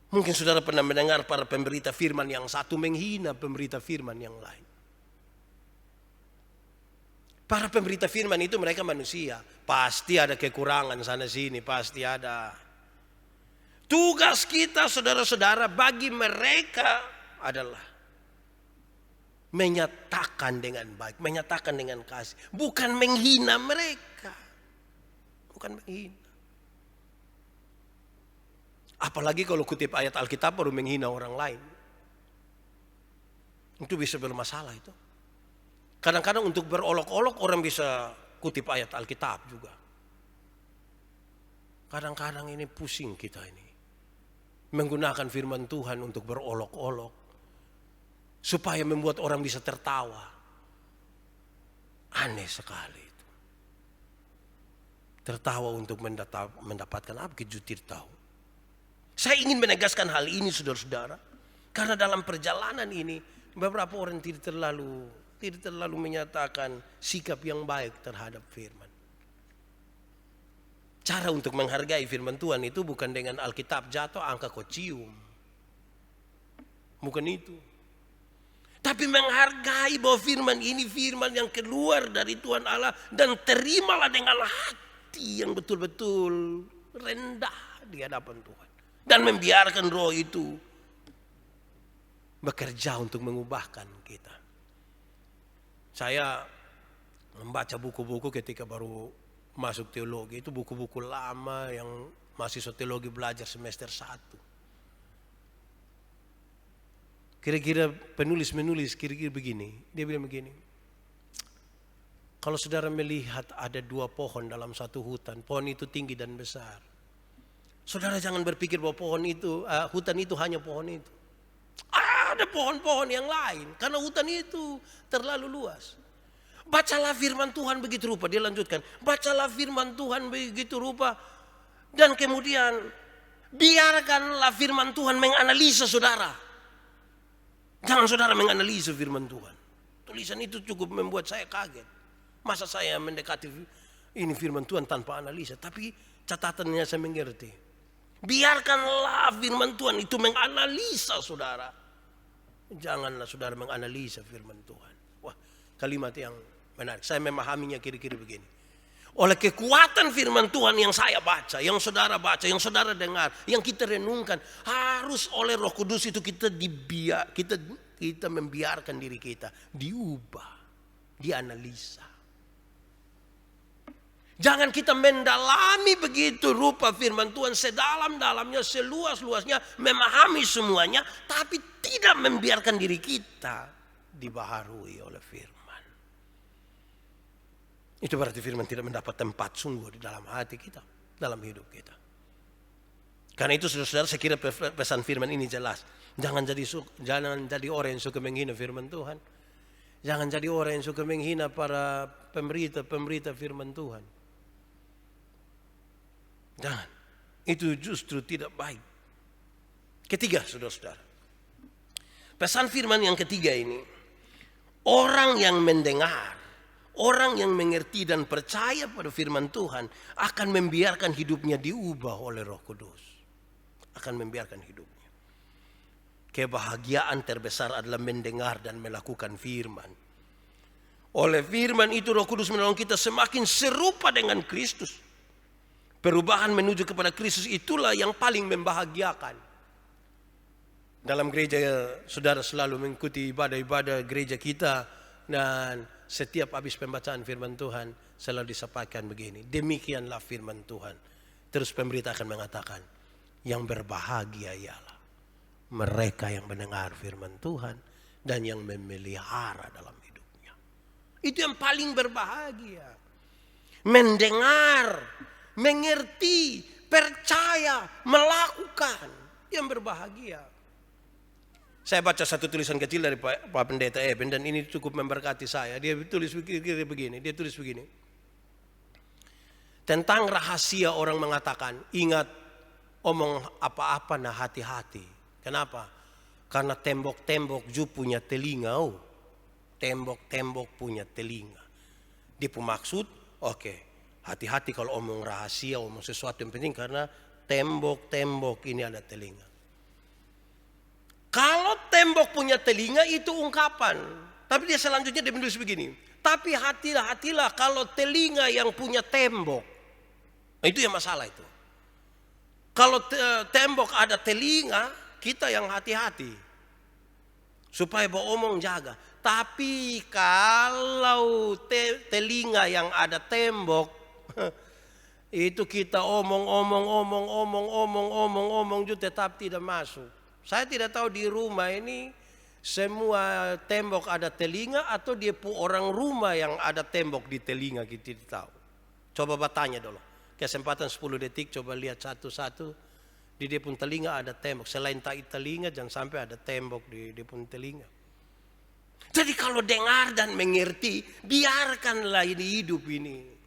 mungkin saudara pernah mendengar para pemberita firman yang satu menghina pemberita firman yang lain. Para pemberita firman itu mereka manusia, pasti ada kekurangan sana sini, pasti ada. Tugas kita saudara-saudara bagi mereka adalah menyatakan dengan baik, menyatakan dengan kasih, bukan menghina mereka. Bukan menghina. Apalagi kalau kutip ayat Alkitab baru menghina orang lain. Itu bisa bermasalah itu. Kadang-kadang untuk berolok-olok orang bisa kutip ayat Alkitab juga. Kadang-kadang ini pusing kita ini. Menggunakan firman Tuhan untuk berolok-olok. Supaya membuat orang bisa tertawa. Aneh sekali itu. Tertawa untuk mendapatkan apa? Kejutir tahu. Saya ingin menegaskan hal ini saudara-saudara. Karena dalam perjalanan ini beberapa orang tidak terlalu menyatakan sikap yang baik terhadap firman. Cara untuk menghargai firman Tuhan itu bukan dengan Alkitab jatuh angka kau cium. Bukan itu. Tapi menghargai bahwa firman ini firman yang keluar dari Tuhan Allah. Dan terimalah dengan hati yang betul-betul rendah di hadapan Tuhan. Dan membiarkan roh itu bekerja untuk mengubahkan kita. Saya membaca buku-buku ketika baru masuk teologi. Itu buku-buku lama yang mahasiswa teologi belajar semester 1. Kira-kira penulis kira-kira begini. Dia bilang begini. Kalau saudara melihat ada 2 pohon dalam satu hutan. Pohon itu tinggi dan besar. Saudara jangan berpikir bahwa pohon itu, hutan itu hanya pohon itu. Ada pohon-pohon yang lain, karena hutan itu terlalu luas. Bacalah firman Tuhan begitu rupa, dia lanjutkan. Bacalah firman Tuhan begitu rupa, dan kemudian biarkanlah firman Tuhan menganalisa saudara. Jangan saudara menganalisa firman Tuhan. Tulisan itu cukup membuat saya kaget. Masa saya mendekati ini firman Tuhan tanpa analisa, tapi catatannya saya mengerti. Biarkanlah firman Tuhan itu menganalisa saudara. Janganlah saudara menganalisa firman Tuhan. Wah, kalimat yang menarik. Saya memahaminya kira-kira begini. Oleh kekuatan firman Tuhan yang saya baca, yang saudara baca, yang saudara dengar, yang kita renungkan, harus oleh Roh Kudus itu kita membiarkan diri kita diubah, dianalisa. Jangan kita mendalami begitu rupa firman Tuhan sedalam-dalamnya, seluas-luasnya, memahami semuanya, tapi tidak membiarkan diri kita dibaharui oleh firman. Itu berarti firman tidak mendapat tempat sungguh di dalam hati kita, dalam hidup kita. Karena itu saudara-saudara, saya kira pesan firman ini jelas. Jangan jadi orang yang suka menghina firman Tuhan. Jangan jadi orang yang suka menghina para pemberita firman Tuhan. Jangan. Itu justru tidak baik. Ketiga, saudara-saudara. Pesan firman yang ketiga ini. Orang yang mendengar, orang yang mengerti dan percaya pada firman Tuhan akan membiarkan hidupnya diubah oleh Roh Kudus. Akan membiarkan hidupnya. Kebahagiaan terbesar adalah mendengar dan melakukan firman. Oleh firman itu Roh Kudus menolong kita semakin serupa dengan Kristus. Perubahan menuju kepada Kristus itulah yang paling membahagiakan. Dalam gereja saudara selalu mengikuti ibadah-ibadah gereja kita. Dan setiap habis pembacaan firman Tuhan selalu disampaikan begini. Demikianlah firman Tuhan. Terus pemberita akan mengatakan. Yang berbahagia ialah mereka yang mendengar firman Tuhan. Dan yang memelihara dalam hidupnya. Itu yang paling berbahagia. Mendengar, mengerti, percaya, melakukan, yang berbahagia. Saya baca satu tulisan kecil dari Pak Pendeta Eben dan ini cukup memberkati saya. Dia tulis begini, tentang rahasia orang mengatakan, ingat omong apa-apa nah hati-hati. Kenapa? Karena tembok-tembok punya telinga. Tembok-tembok punya telinga. Dia maksud, oke. Hati-hati kalau omong rahasia, omong sesuatu yang penting karena tembok-tembok ini ada telinga. Kalau tembok punya telinga itu ungkapan. Tapi dia selanjutnya dia menulis begini. Tapi hati-hatilah kalau telinga yang punya tembok. Nah, itu yang masalah itu. Kalau tembok ada telinga, kita yang hati-hati. Supaya bawa omong jaga. Tapi kalau telinga yang ada tembok, itu kita omong juga tetap tidak masuk. Saya tidak tahu di rumah ini semua tembok ada telinga atau dia orang rumah yang ada tembok di telinga, kita tidak tahu. Coba bertanya dulu. Kesempatan 10 detik coba lihat satu-satu. Di dia pun telinga ada tembok. Selain tai telinga jangan sampai ada tembok di dia pun telinga. Jadi kalau dengar dan mengerti, biarkanlah ini hidup ini.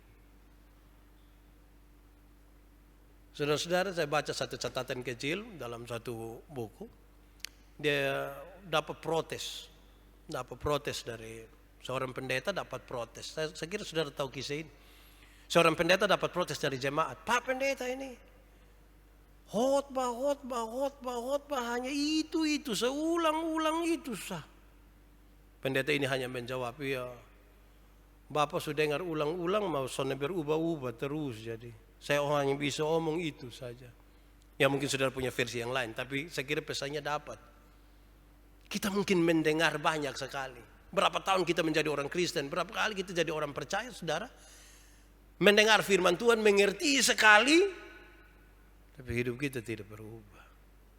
Saudara-saudara, saya baca satu catatan kecil dalam satu buku. Dia dapat protes dari seorang pendeta, dapat protes. Saya kira saudara tahu kisah ini. Seorang pendeta dapat protes dari jemaat. Pak pendeta ini, khotbah hanya itu seulang-ulang itu sah. Pendeta ini hanya menjawab, ya Bapak sudah dengar ulang-ulang mau soalnya berubah-ubah terus jadi. Saya hanya bisa omong itu saja. Ya mungkin saudara punya versi yang lain, tapi saya kira pesannya dapat. Kita mungkin mendengar banyak sekali. Berapa tahun kita menjadi orang Kristen, berapa kali kita jadi orang percaya, saudara. Mendengar firman Tuhan, mengerti sekali, tapi hidup kita tidak berubah.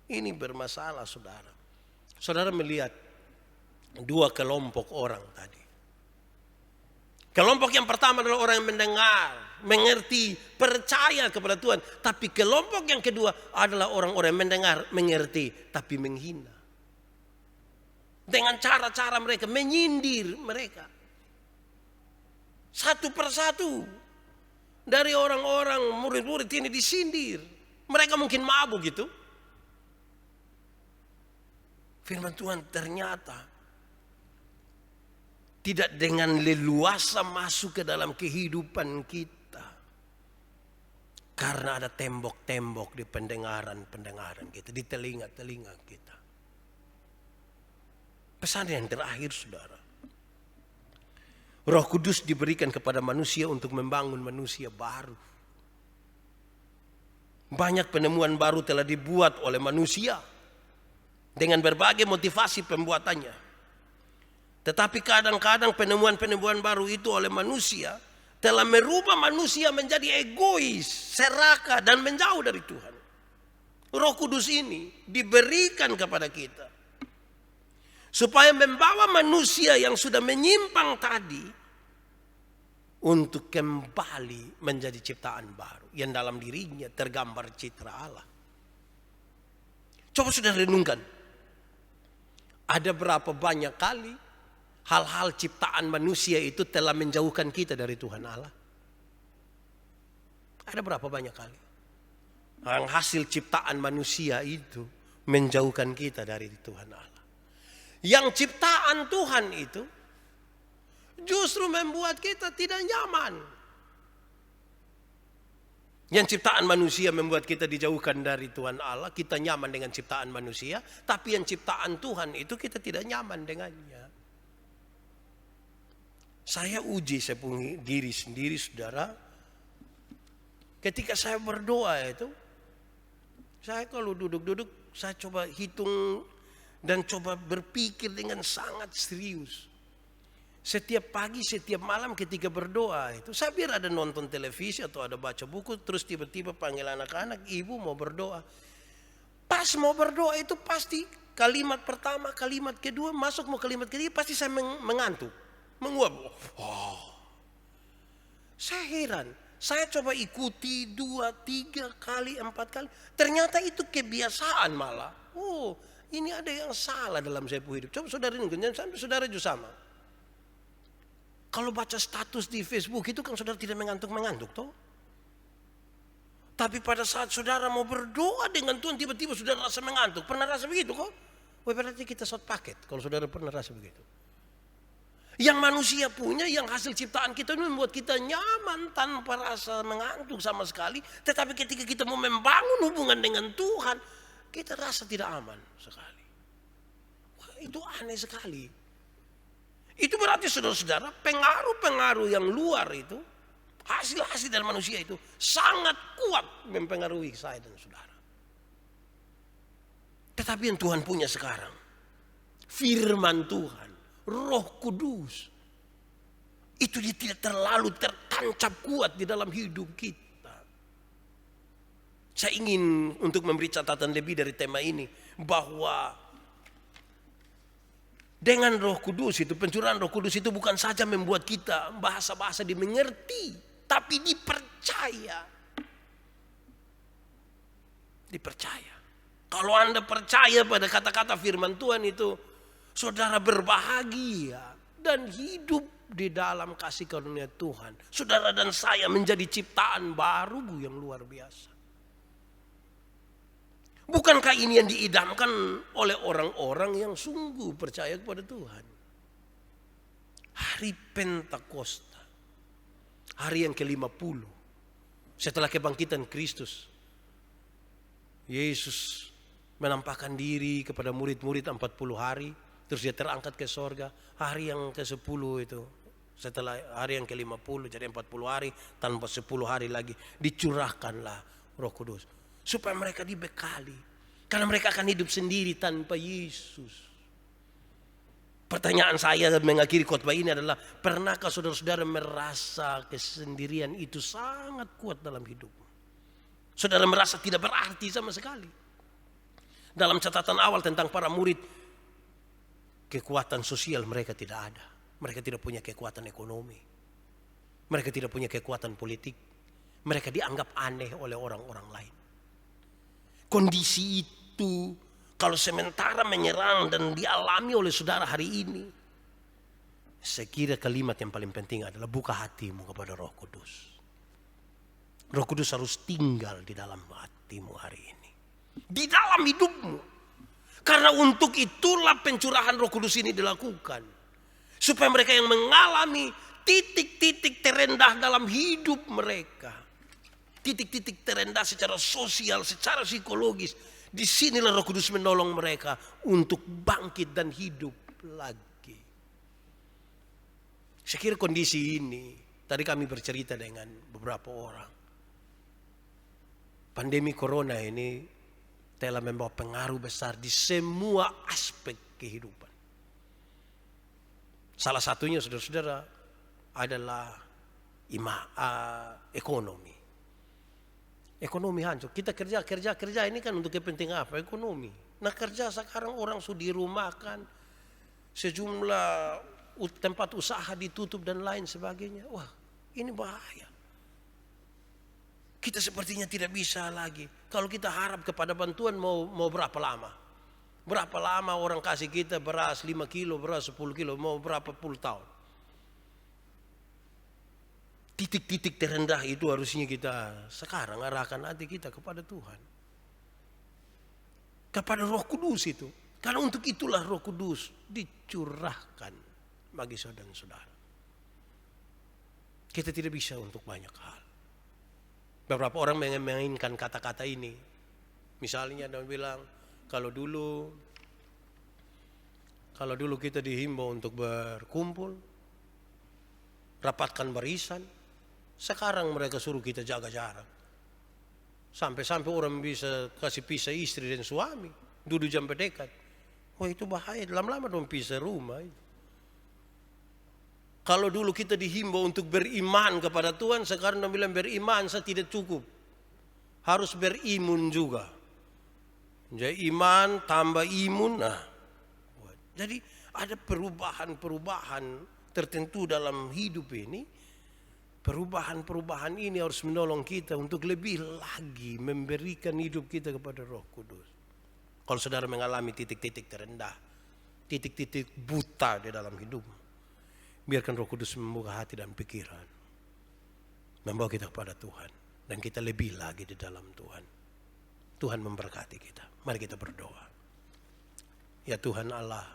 Ini bermasalah, saudara. Saudara melihat dua kelompok orang tadi. Kelompok yang pertama adalah orang yang mendengar, mengerti, percaya kepada Tuhan. Tapi kelompok yang kedua adalah orang-orang yang mendengar, mengerti, tapi menghina. Dengan cara-cara mereka, menyindir mereka. Satu persatu dari orang-orang murid-murid ini disindir. Mereka mungkin mabuk gitu. Firman Tuhan ternyata tidak dengan leluasa masuk ke dalam kehidupan kita. Karena ada tembok-tembok di pendengaran-pendengaran kita, di telinga-telinga kita. Pesan yang terakhir, saudara. Roh Kudus diberikan kepada manusia untuk membangun manusia baru. Banyak penemuan baru telah dibuat oleh manusia dengan berbagai motivasi pembuatannya. Tetapi kadang-kadang penemuan-penemuan baru itu oleh manusia telah merubah manusia menjadi egois, serakah, dan menjauh dari Tuhan. Roh Kudus ini diberikan kepada kita supaya membawa manusia yang sudah menyimpang tadi untuk kembali menjadi ciptaan baru yang dalam dirinya tergambar citra Allah. Coba sudah renungkan, ada berapa banyak kali hal-hal ciptaan manusia itu telah menjauhkan kita dari Tuhan Allah? Ada berapa banyak kali yang hasil ciptaan manusia itu menjauhkan kita dari Tuhan Allah? Yang ciptaan Tuhan itu justru membuat kita tidak nyaman. Yang ciptaan manusia membuat kita dijauhkan dari Tuhan Allah. Kita nyaman dengan ciptaan manusia. Tapi yang ciptaan Tuhan itu kita tidak nyaman dengannya. Saya uji saya punya diri sendiri, saudara. Ketika saya berdoa itu, saya kalau duduk-duduk, saya coba hitung dan coba berpikir dengan sangat serius. Setiap pagi, setiap malam ketika berdoa itu, saya biar ada nonton televisi atau ada baca buku, terus tiba-tiba panggil anak-anak, ibu mau berdoa. Pas mau berdoa itu pasti kalimat pertama, kalimat kedua, masuk mau kalimat ketiga, pasti saya mengantuk. Menguap. Oh. Saya heran. Saya coba ikuti 2, 3 kali, 4 kali. Ternyata itu kebiasaan malah. Oh, ini ada yang salah dalam saya hidup. Coba saudara ini, sampai saudara juga sama. Kalau baca status di Facebook itu kan saudara tidak mengantuk-mengantuk toh. Tapi pada saat saudara mau berdoa dengan Tuhan, tiba-tiba saudara rasa mengantuk. Pernah rasa begitu kok? Wah, berarti kita short paket kalau saudara pernah rasa begitu. Yang manusia punya, yang hasil ciptaan kita ini membuat kita nyaman tanpa rasa mengantuk sama sekali. Tetapi ketika kita mau membangun hubungan dengan Tuhan, kita rasa tidak aman sekali. Wah, itu aneh sekali. Itu berarti saudara-saudara, pengaruh-pengaruh yang luar itu, hasil-hasil dari manusia itu sangat kuat mempengaruhi saya dan saudara. Tetapi yang Tuhan punya sekarang, firman Tuhan, Roh Kudus, itu dia tidak terlalu tertancap kuat di dalam hidup kita. Saya ingin untuk memberi catatan lebih dari tema ini, bahwa dengan Roh Kudus itu, pencurahan Roh Kudus itu bukan saja membuat kita bahasa-bahasa dimengerti, tapi dipercaya. Dipercaya. Kalau Anda percaya pada kata-kata firman Tuhan itu, saudara berbahagia dan hidup di dalam kasih karunia Tuhan. Saudara dan saya menjadi ciptaan baru yang luar biasa. Bukankah ini yang diidamkan oleh orang-orang yang sungguh percaya kepada Tuhan? Hari Pentakosta, hari yang ke-50 setelah kebangkitan Kristus, Yesus menampakkan diri kepada murid-murid 40 hari. Terus dia terangkat ke sorga. Hari yang ke-10 itu, setelah hari yang ke-50, jadi 40 hari tanpa 10 hari lagi, dicurahkanlah Roh Kudus. Supaya mereka dibekali. Karena mereka akan hidup sendiri tanpa Yesus. Pertanyaan saya mengakhiri khotbah ini adalah, pernahkah saudara-saudara merasa kesendirian itu sangat kuat dalam hidup? Saudara merasa tidak berarti sama sekali? Dalam catatan awal tentang para murid, kekuatan sosial mereka tidak ada. Mereka tidak punya kekuatan ekonomi. Mereka tidak punya kekuatan politik. Mereka dianggap aneh oleh orang-orang lain. Kondisi itu kalau sementara menyerang dan dialami oleh saudara hari ini, saya kira kalimat yang paling penting adalah buka hatimu kepada Roh Kudus. Roh Kudus harus tinggal di dalam hatimu hari ini. Di dalam hidupmu. Karena untuk itulah pencurahan Roh Kudus ini dilakukan. Supaya mereka yang mengalami titik-titik terendah dalam hidup mereka. Titik-titik terendah secara sosial, secara psikologis. Disinilah Roh Kudus menolong mereka untuk bangkit dan hidup lagi. Saya kira kondisi ini, tadi kami bercerita dengan beberapa orang. Pandemi corona ini telah membawa pengaruh besar di semua aspek kehidupan. Salah satunya saudara-saudara adalah ekonomi. Ekonomi hancur. Kita kerja ini kan untuk kepentingan apa? Ekonomi. Nah kerja sekarang orang sudah dirumahkan. Sejumlah tempat usaha ditutup dan lain sebagainya. Wah ini bahaya. Kita sepertinya tidak bisa lagi. Kalau kita harap kepada bantuan mau berapa lama? Berapa lama orang kasih kita beras 5 kilo, beras 10 kilo, mau berapa puluh tahun? Titik-titik terendah itu harusnya kita sekarang arahkan hati kita kepada Tuhan. Kepada Roh Kudus itu. Karena untuk itulah Roh Kudus dicurahkan bagi saudara-saudara. Kita tidak bisa untuk banyak hal. Beberapa orang memainkan kata-kata ini. Misalnya dia bilang, kalau dulu kita dihimbau untuk berkumpul, rapatkan barisan. Sekarang mereka suruh kita jaga jarak. Sampai-sampai orang bisa kasih pisah istri dan suami. Duduk jam berdekat. Wah itu bahaya. Lama-lama dong pisah rumah. Kalau dulu kita dihimbau untuk beriman kepada Tuhan. Sekarang dia bilang beriman saya tidak cukup. Harus berimun juga. Jadi iman tambah imun. Nah, jadi ada perubahan-perubahan tertentu dalam hidup ini. Perubahan-perubahan ini harus menolong kita untuk lebih lagi memberikan hidup kita kepada Roh Kudus. Kalau saudara mengalami titik-titik terendah, titik-titik buta di dalam hidup, biarkan Roh Kudus membuka hati dan pikiran, membawa kita kepada Tuhan, dan kita lebih lagi di dalam Tuhan. Tuhan memberkati kita. Mari kita berdoa. Ya Tuhan Allah,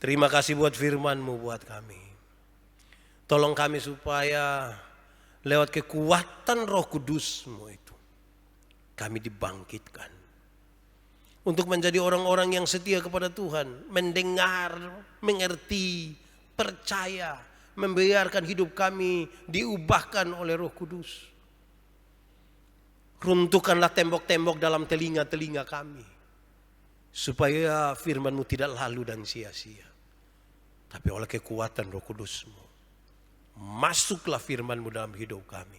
terima kasih buat firman-Mu buat kami. Tolong kami supaya lewat kekuatan Roh Kudus-Mu itu kami dibangkitkan. Untuk menjadi orang-orang yang setia kepada Tuhan. Mendengar, mengerti, percaya. Membiarkan hidup kami diubahkan oleh Roh Kudus. Runtuhkanlah tembok-tembok dalam telinga-telinga kami. Supaya firman-Mu tidak lalu dan sia-sia. Tapi oleh kekuatan Roh Kudus-Mu. Masuklah firman-Mu dalam hidup kami.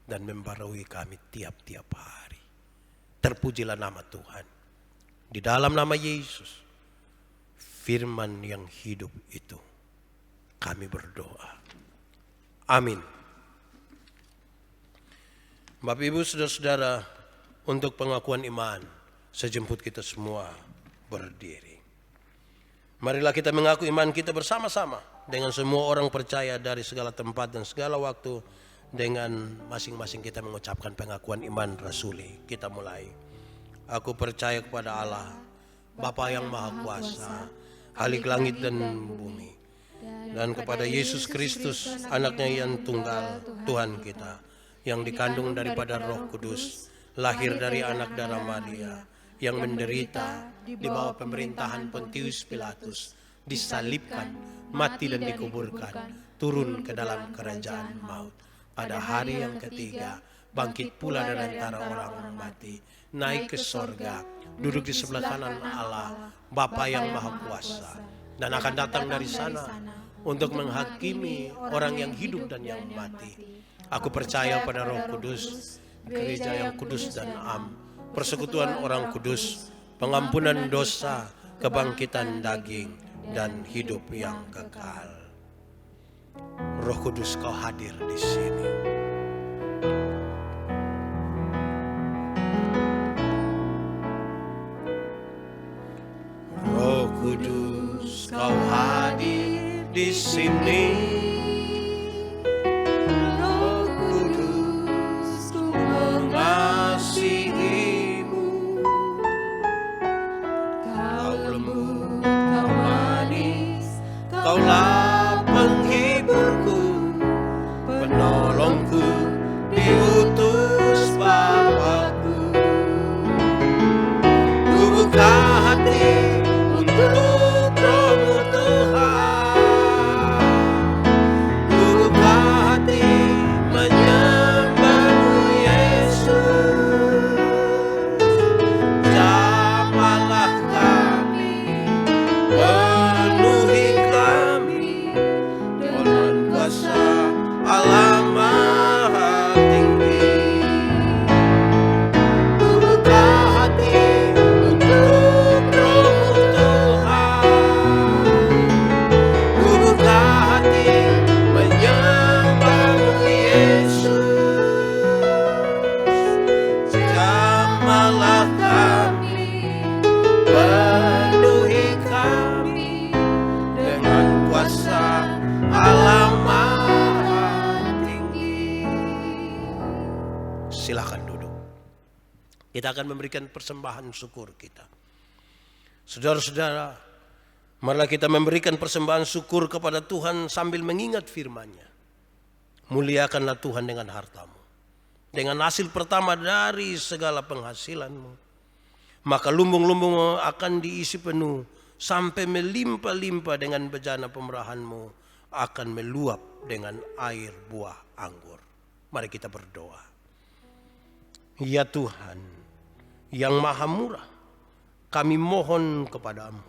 Dan membarui kami tiap-tiap hari. Terpujilah nama Tuhan. Di dalam nama Yesus. Firman yang hidup itu. Kami berdoa. Amin. Bapak Ibu saudara-saudara. Untuk pengakuan iman. Saya jemput kita semua berdiri. Marilah kita mengaku iman kita bersama-sama. Dengan semua orang percaya dari segala tempat dan segala waktu. Dengan masing-masing kita mengucapkan pengakuan iman rasuli. Kita mulai. Aku percaya kepada Allah, Bapa yang Maha Kuasa, Halik langit dan bumi. Dan kepada Yesus Kristus, anaknya yang tunggal, Tuhan kita. Yang dikandung daripada Roh Kudus, lahir dari anak darah Maria. Yang menderita di bawah pemerintahan Pontius Pilatus. Disalibkan, mati dan dikuburkan, turun ke dalam kerajaan maut. Pada hari yang ketiga, bangkit pula dari antara orang mati, naik ke sorga, duduk di sebelah kanan Allah, Bapa yang Maha Kuasa, dan akan datang dari sana untuk menghakimi orang yang hidup dan yang mati. Aku percaya pada Roh Kudus, gereja yang kudus dan am, persekutuan orang kudus, pengampunan dosa, kebangkitan daging, dan hidup yang kekal. Roh Kudus, Kau hadir di sini. Roh Kudus, Kau hadir di sini. Roh Kudus, ku mengasihimu. Kau lembut, Kau manis, Kaulah penghiburku, penolongku, diutus Bapakku. Ku buka hati untuk Roh-Mu Tuhan. Ku buka hati menyembah-Mu Yesus. Jamahlah kami, penuhi kami dengan kuasa Allah Maha Tinggi. Ku buka hati untuk Roh-Mu Tuhan. Ku buka hati menyembah-Mu Yesus. Jamahlah kami, penuhi kami dengan kuasa Allah Maha Tinggi. Silakan duduk. Kita akan memberikan persembahan syukur kita. Saudara-saudara, marilah kita memberikan persembahan syukur kepada Tuhan sambil mengingat firman-Nya. Muliakanlah Tuhan dengan hartamu, dengan hasil pertama dari segala penghasilanmu. Maka lumbung-lumbung akan diisi penuh sampai melimpah-limpah, dengan bejana pemerahanmu akan meluap dengan air buah anggur. Mari kita berdoa. Ya Tuhan yang maha murah, kami mohon kepadamu,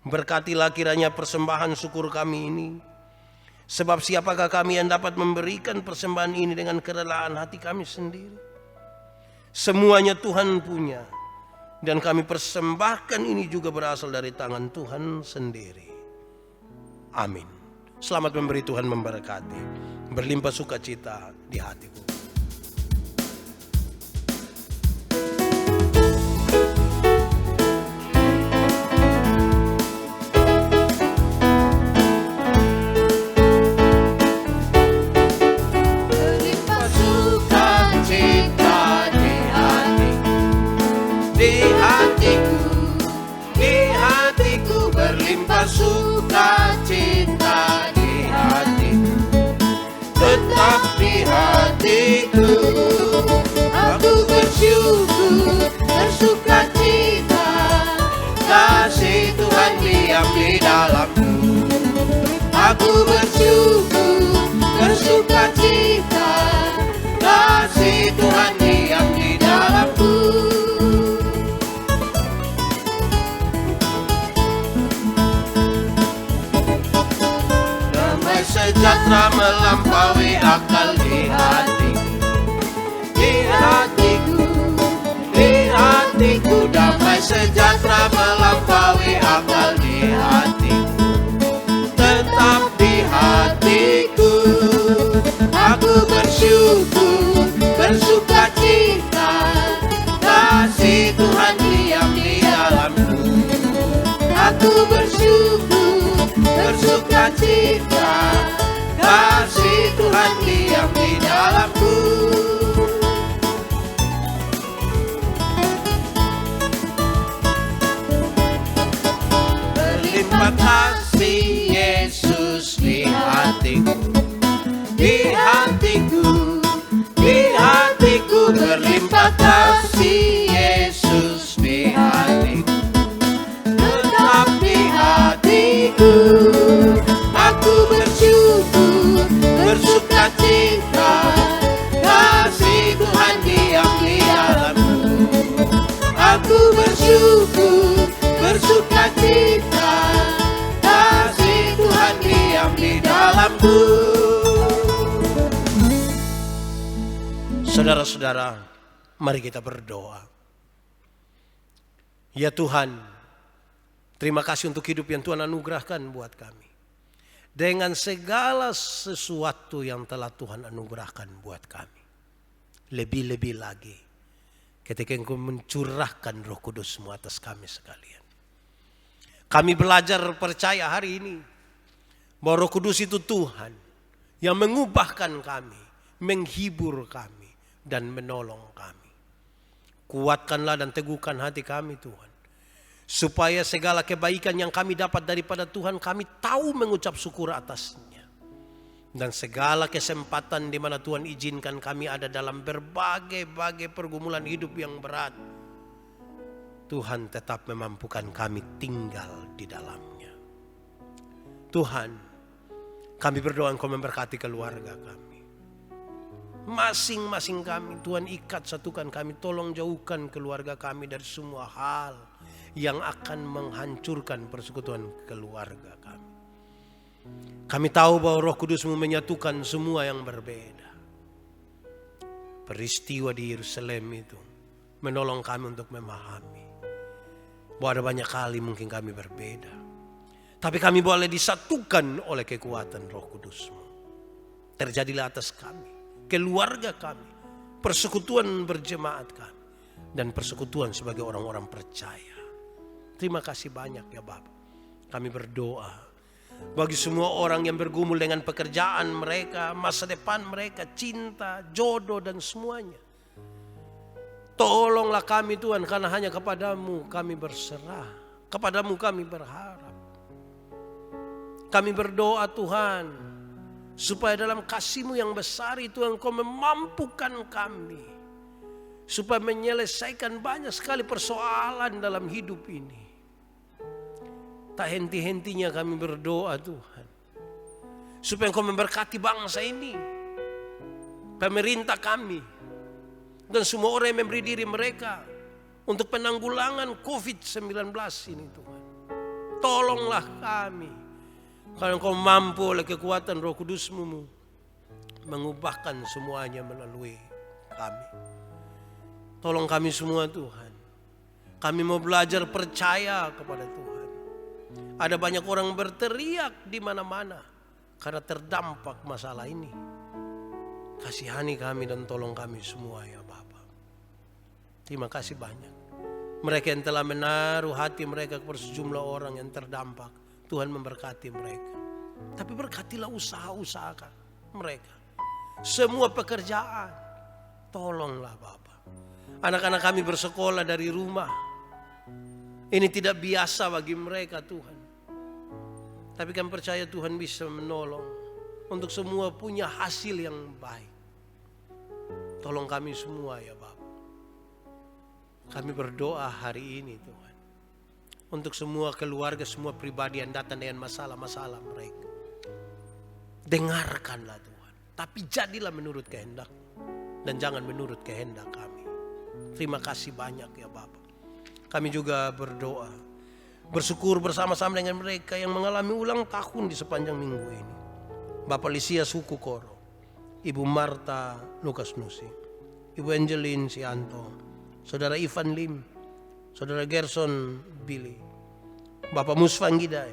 berkatilah kiranya persembahan syukur kami ini. Sebab siapakah kami yang dapat memberikan persembahan ini dengan kerelaan hati kami sendiri? Semuanya Tuhan punya, dan kami persembahkan ini juga berasal dari tangan Tuhan sendiri. Amin. Selamat memberi, Tuhan memberkati. Berlimpah sukacita di hatiku. Berlimpah sukacita di hatiku, berlimpah sukacita di hatiku, tetap di hatiku. Aku bersyukur, bersukacita, kasih Tuhan diam di dalamku. Aku bersyukur, bersukacita, kasih Tuhan diam di dalamku. Sejahtera melampaui akal di hatiku, damai sejahtera melampaui akal di hatiku, tetap di hatiku. Aku bersyukur, bersukacita, kasih Tuhan diam di dalamku. Aku bersyukur, bersukacita, kasih Tuhan diam di dalamku. Berlimpah kasih Yesus di hatiku, di hatiku, di hatiku. Berlimpah kasih Yesus di hatiku, tetap di hatiku. Aku bersyukur, bersukacita, kasih Tuhan diam di dalamku. Aku bersyukur, bersukacita, kasih Tuhan diam di dalamku. Saudara-saudara, mari kita berdoa. Ya Tuhan, terima kasih untuk hidup yang Tuhan anugerahkan buat kami. dengan segala sesuatu yang telah Tuhan anugerahkan buat kami. Lebih-lebih lagi ketika Engkau mencurahkan Roh Kudus-Mu atas kami sekalian. Kami belajar percaya hari ini bahwa Roh Kudus itu Tuhan yang mengubahkan kami, menghibur kami, dan menolong kami. Kuatkanlah dan teguhkan hati kami Tuhan, supaya segala kebaikan yang kami dapat daripada Tuhan, kami tahu mengucap syukur atasnya. Dan segala kesempatan di mana Tuhan izinkan kami ada dalam berbagai pergumulan hidup yang berat, Tuhan tetap memampukan kami tinggal di dalamnya. Tuhan, kami berdoa Engkau memberkati keluarga kami. Masing-masing kami, Tuhan ikat satukan kami, tolong jauhkan keluarga kami dari semua hal yang akan menghancurkan persekutuan keluarga kami. Kami tahu bahwa Roh Kudus-Mu menyatukan semua yang berbeda. Peristiwa di Yerusalem itu menolong kami untuk memahami bahwa ada banyak kali mungkin kami berbeda, tapi kami boleh disatukan oleh kekuatan Roh Kudus-Mu. Terjadilah atas kami, keluarga kami, persekutuan berjemaat kami, dan persekutuan sebagai orang-orang percaya. Terima kasih banyak ya Bapa. Kami berdoa bagi semua orang yang bergumul dengan pekerjaan mereka, masa depan mereka, cinta, jodoh, dan semuanya. Tolonglah kami Tuhan, karena hanya kepadamu kami berserah, kepadamu kami berharap. Kami berdoa Tuhan, supaya dalam kasih-Mu yang besar itu Engkau memampukan kami, supaya menyelesaikan banyak sekali persoalan dalam hidup ini. Tak henti-hentinya kami berdoa Tuhan, supaya Engkau memberkati bangsa ini, pemerintah kami, dan semua orang yang memberi diri mereka untuk penanggulangan COVID-19 ini Tuhan. Tolonglah kami, karena Engkau mampu oleh kekuatan Roh Kudus-Mu mengubahkan semuanya melalui kami. Tolong kami semua Tuhan. Kami mau belajar percaya kepada Tuhan. Ada banyak orang berteriak di mana-mana karena terdampak masalah ini. Kasihani kami dan tolong kami semua ya Bapa. Terima kasih banyak. Mereka yang telah menaruh hati mereka kepada sejumlah orang yang terdampak, Tuhan memberkati mereka. Tapi berkatilah usaha-usaha mereka, semua pekerjaan. Tolonglah Bapa. Anak-anak kami bersekolah dari rumah. Ini tidak biasa bagi mereka Tuhan. Tapi kami percaya Tuhan bisa menolong untuk semua punya hasil yang baik. Tolong kami semua ya Bapa. Kami berdoa hari ini Tuhan, untuk semua keluarga, semua pribadi yang datang dengan masalah-masalah mereka. Dengarkanlah Tuhan, tapi jadilah menurut kehendak dan jangan menurut kehendak kami. Terima kasih banyak ya Bapa. Kami juga berdoa, bersyukur bersama-sama dengan mereka yang mengalami ulang tahun di sepanjang minggu ini. Bapak Lisia Suku Koro, Ibu Marta Lukas Nusi, Ibu Angelin Sianto, Saudara Ivan Lim, Saudara Gerson Billy, Bapak Musfang Gidai,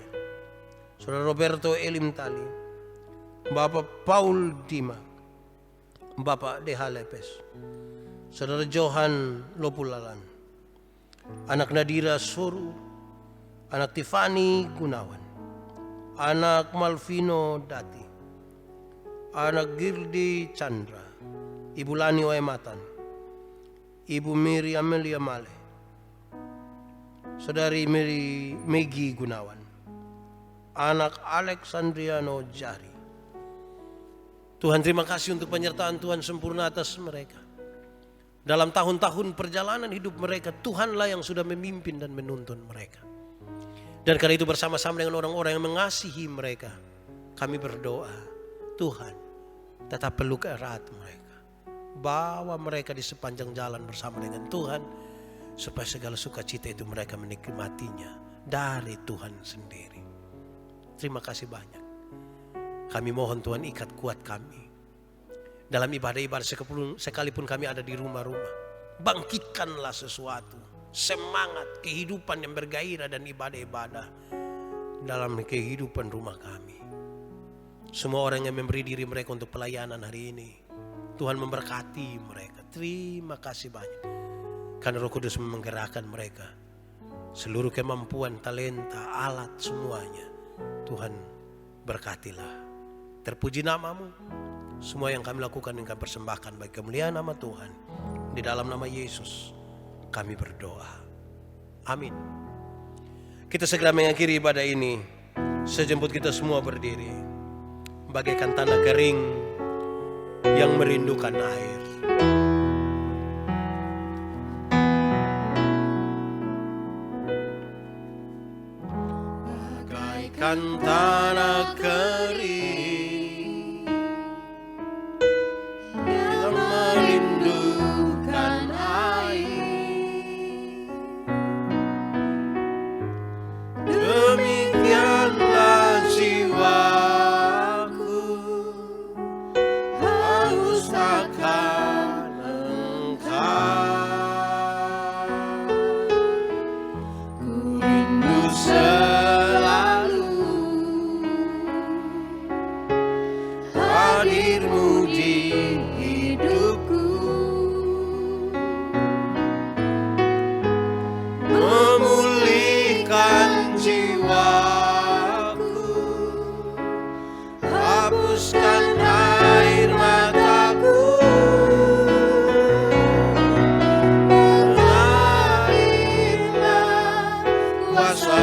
Saudara Roberto Elim Tali, Bapak Paul Dima, Bapak Deha Lepes, Saudara Johan Lopulalan, anak Nadira Soru, anak Tiffany Gunawan, anak Malvino Dati, anak Girdi Chandra, Ibu Lani Waematan, Ibu Miri Amelia Male, Saudari Megi Gunawan, anak Alexandriano Jari. Tuhan, terima kasih untuk penyertaan Tuhan sempurna atas mereka. Dalam tahun-tahun perjalanan hidup mereka, Tuhanlah yang sudah memimpin dan menuntun mereka. Dan karena itu bersama-sama dengan orang-orang yang mengasihi mereka, kami berdoa, Tuhan tetap peluk erat mereka. Bawa mereka di sepanjang jalan bersama dengan Tuhan, supaya segala sukacita itu mereka menikmatinya dari Tuhan sendiri. Terima kasih banyak. Kami mohon Tuhan ikat kuat kami. Dalam ibadah-ibadah sekalipun kami ada di rumah-rumah, bangkitkanlah sesuatu, semangat, kehidupan yang bergairah dan ibadah-ibadah dalam kehidupan rumah kami. Semua orang yang memberi diri mereka untuk pelayanan hari ini, Tuhan memberkati mereka. Terima kasih banyak. Karena Roh Kudus menggerakkan mereka. Seluruh kemampuan, talenta, alat, semuanya. Tuhan berkatilah. Terpuji namamu. Semua yang kami lakukan dan kami persembahkan bagi kemuliaan nama Tuhan. Di dalam nama Yesus kami berdoa. Amin. Kita segera mengakhiri ibadah ini. Sejemput kita semua berdiri. Bagaikan tanah kering yang merindukan air. Bagaikan tanah kering yang merindukan air. Demikianlah jiwa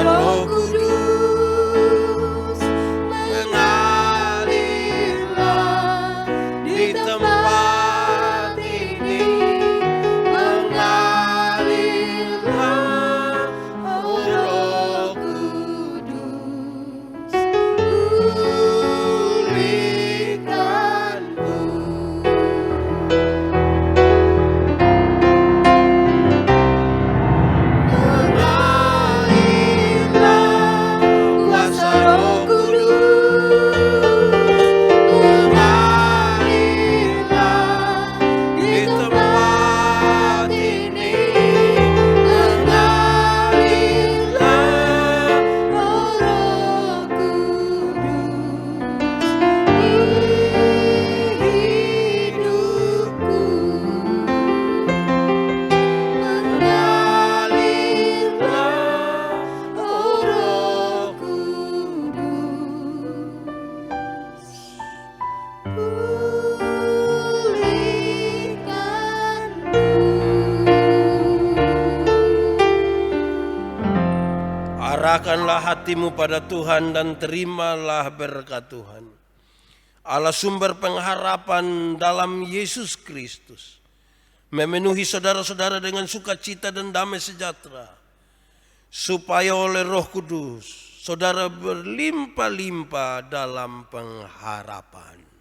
Roh Kudus mengalirlah di tempat ini, mengalirlah Roh Kudus, pulihkanku. Arahkanlah hatimu pada Tuhan dan terimalah berkat Tuhan. Allah sumber pengharapan dalam Yesus Kristus memenuhi saudara-saudara dengan sukacita dan damai sejahtera, supaya oleh Roh Kudus saudara berlimpah-limpah dalam pengharapan.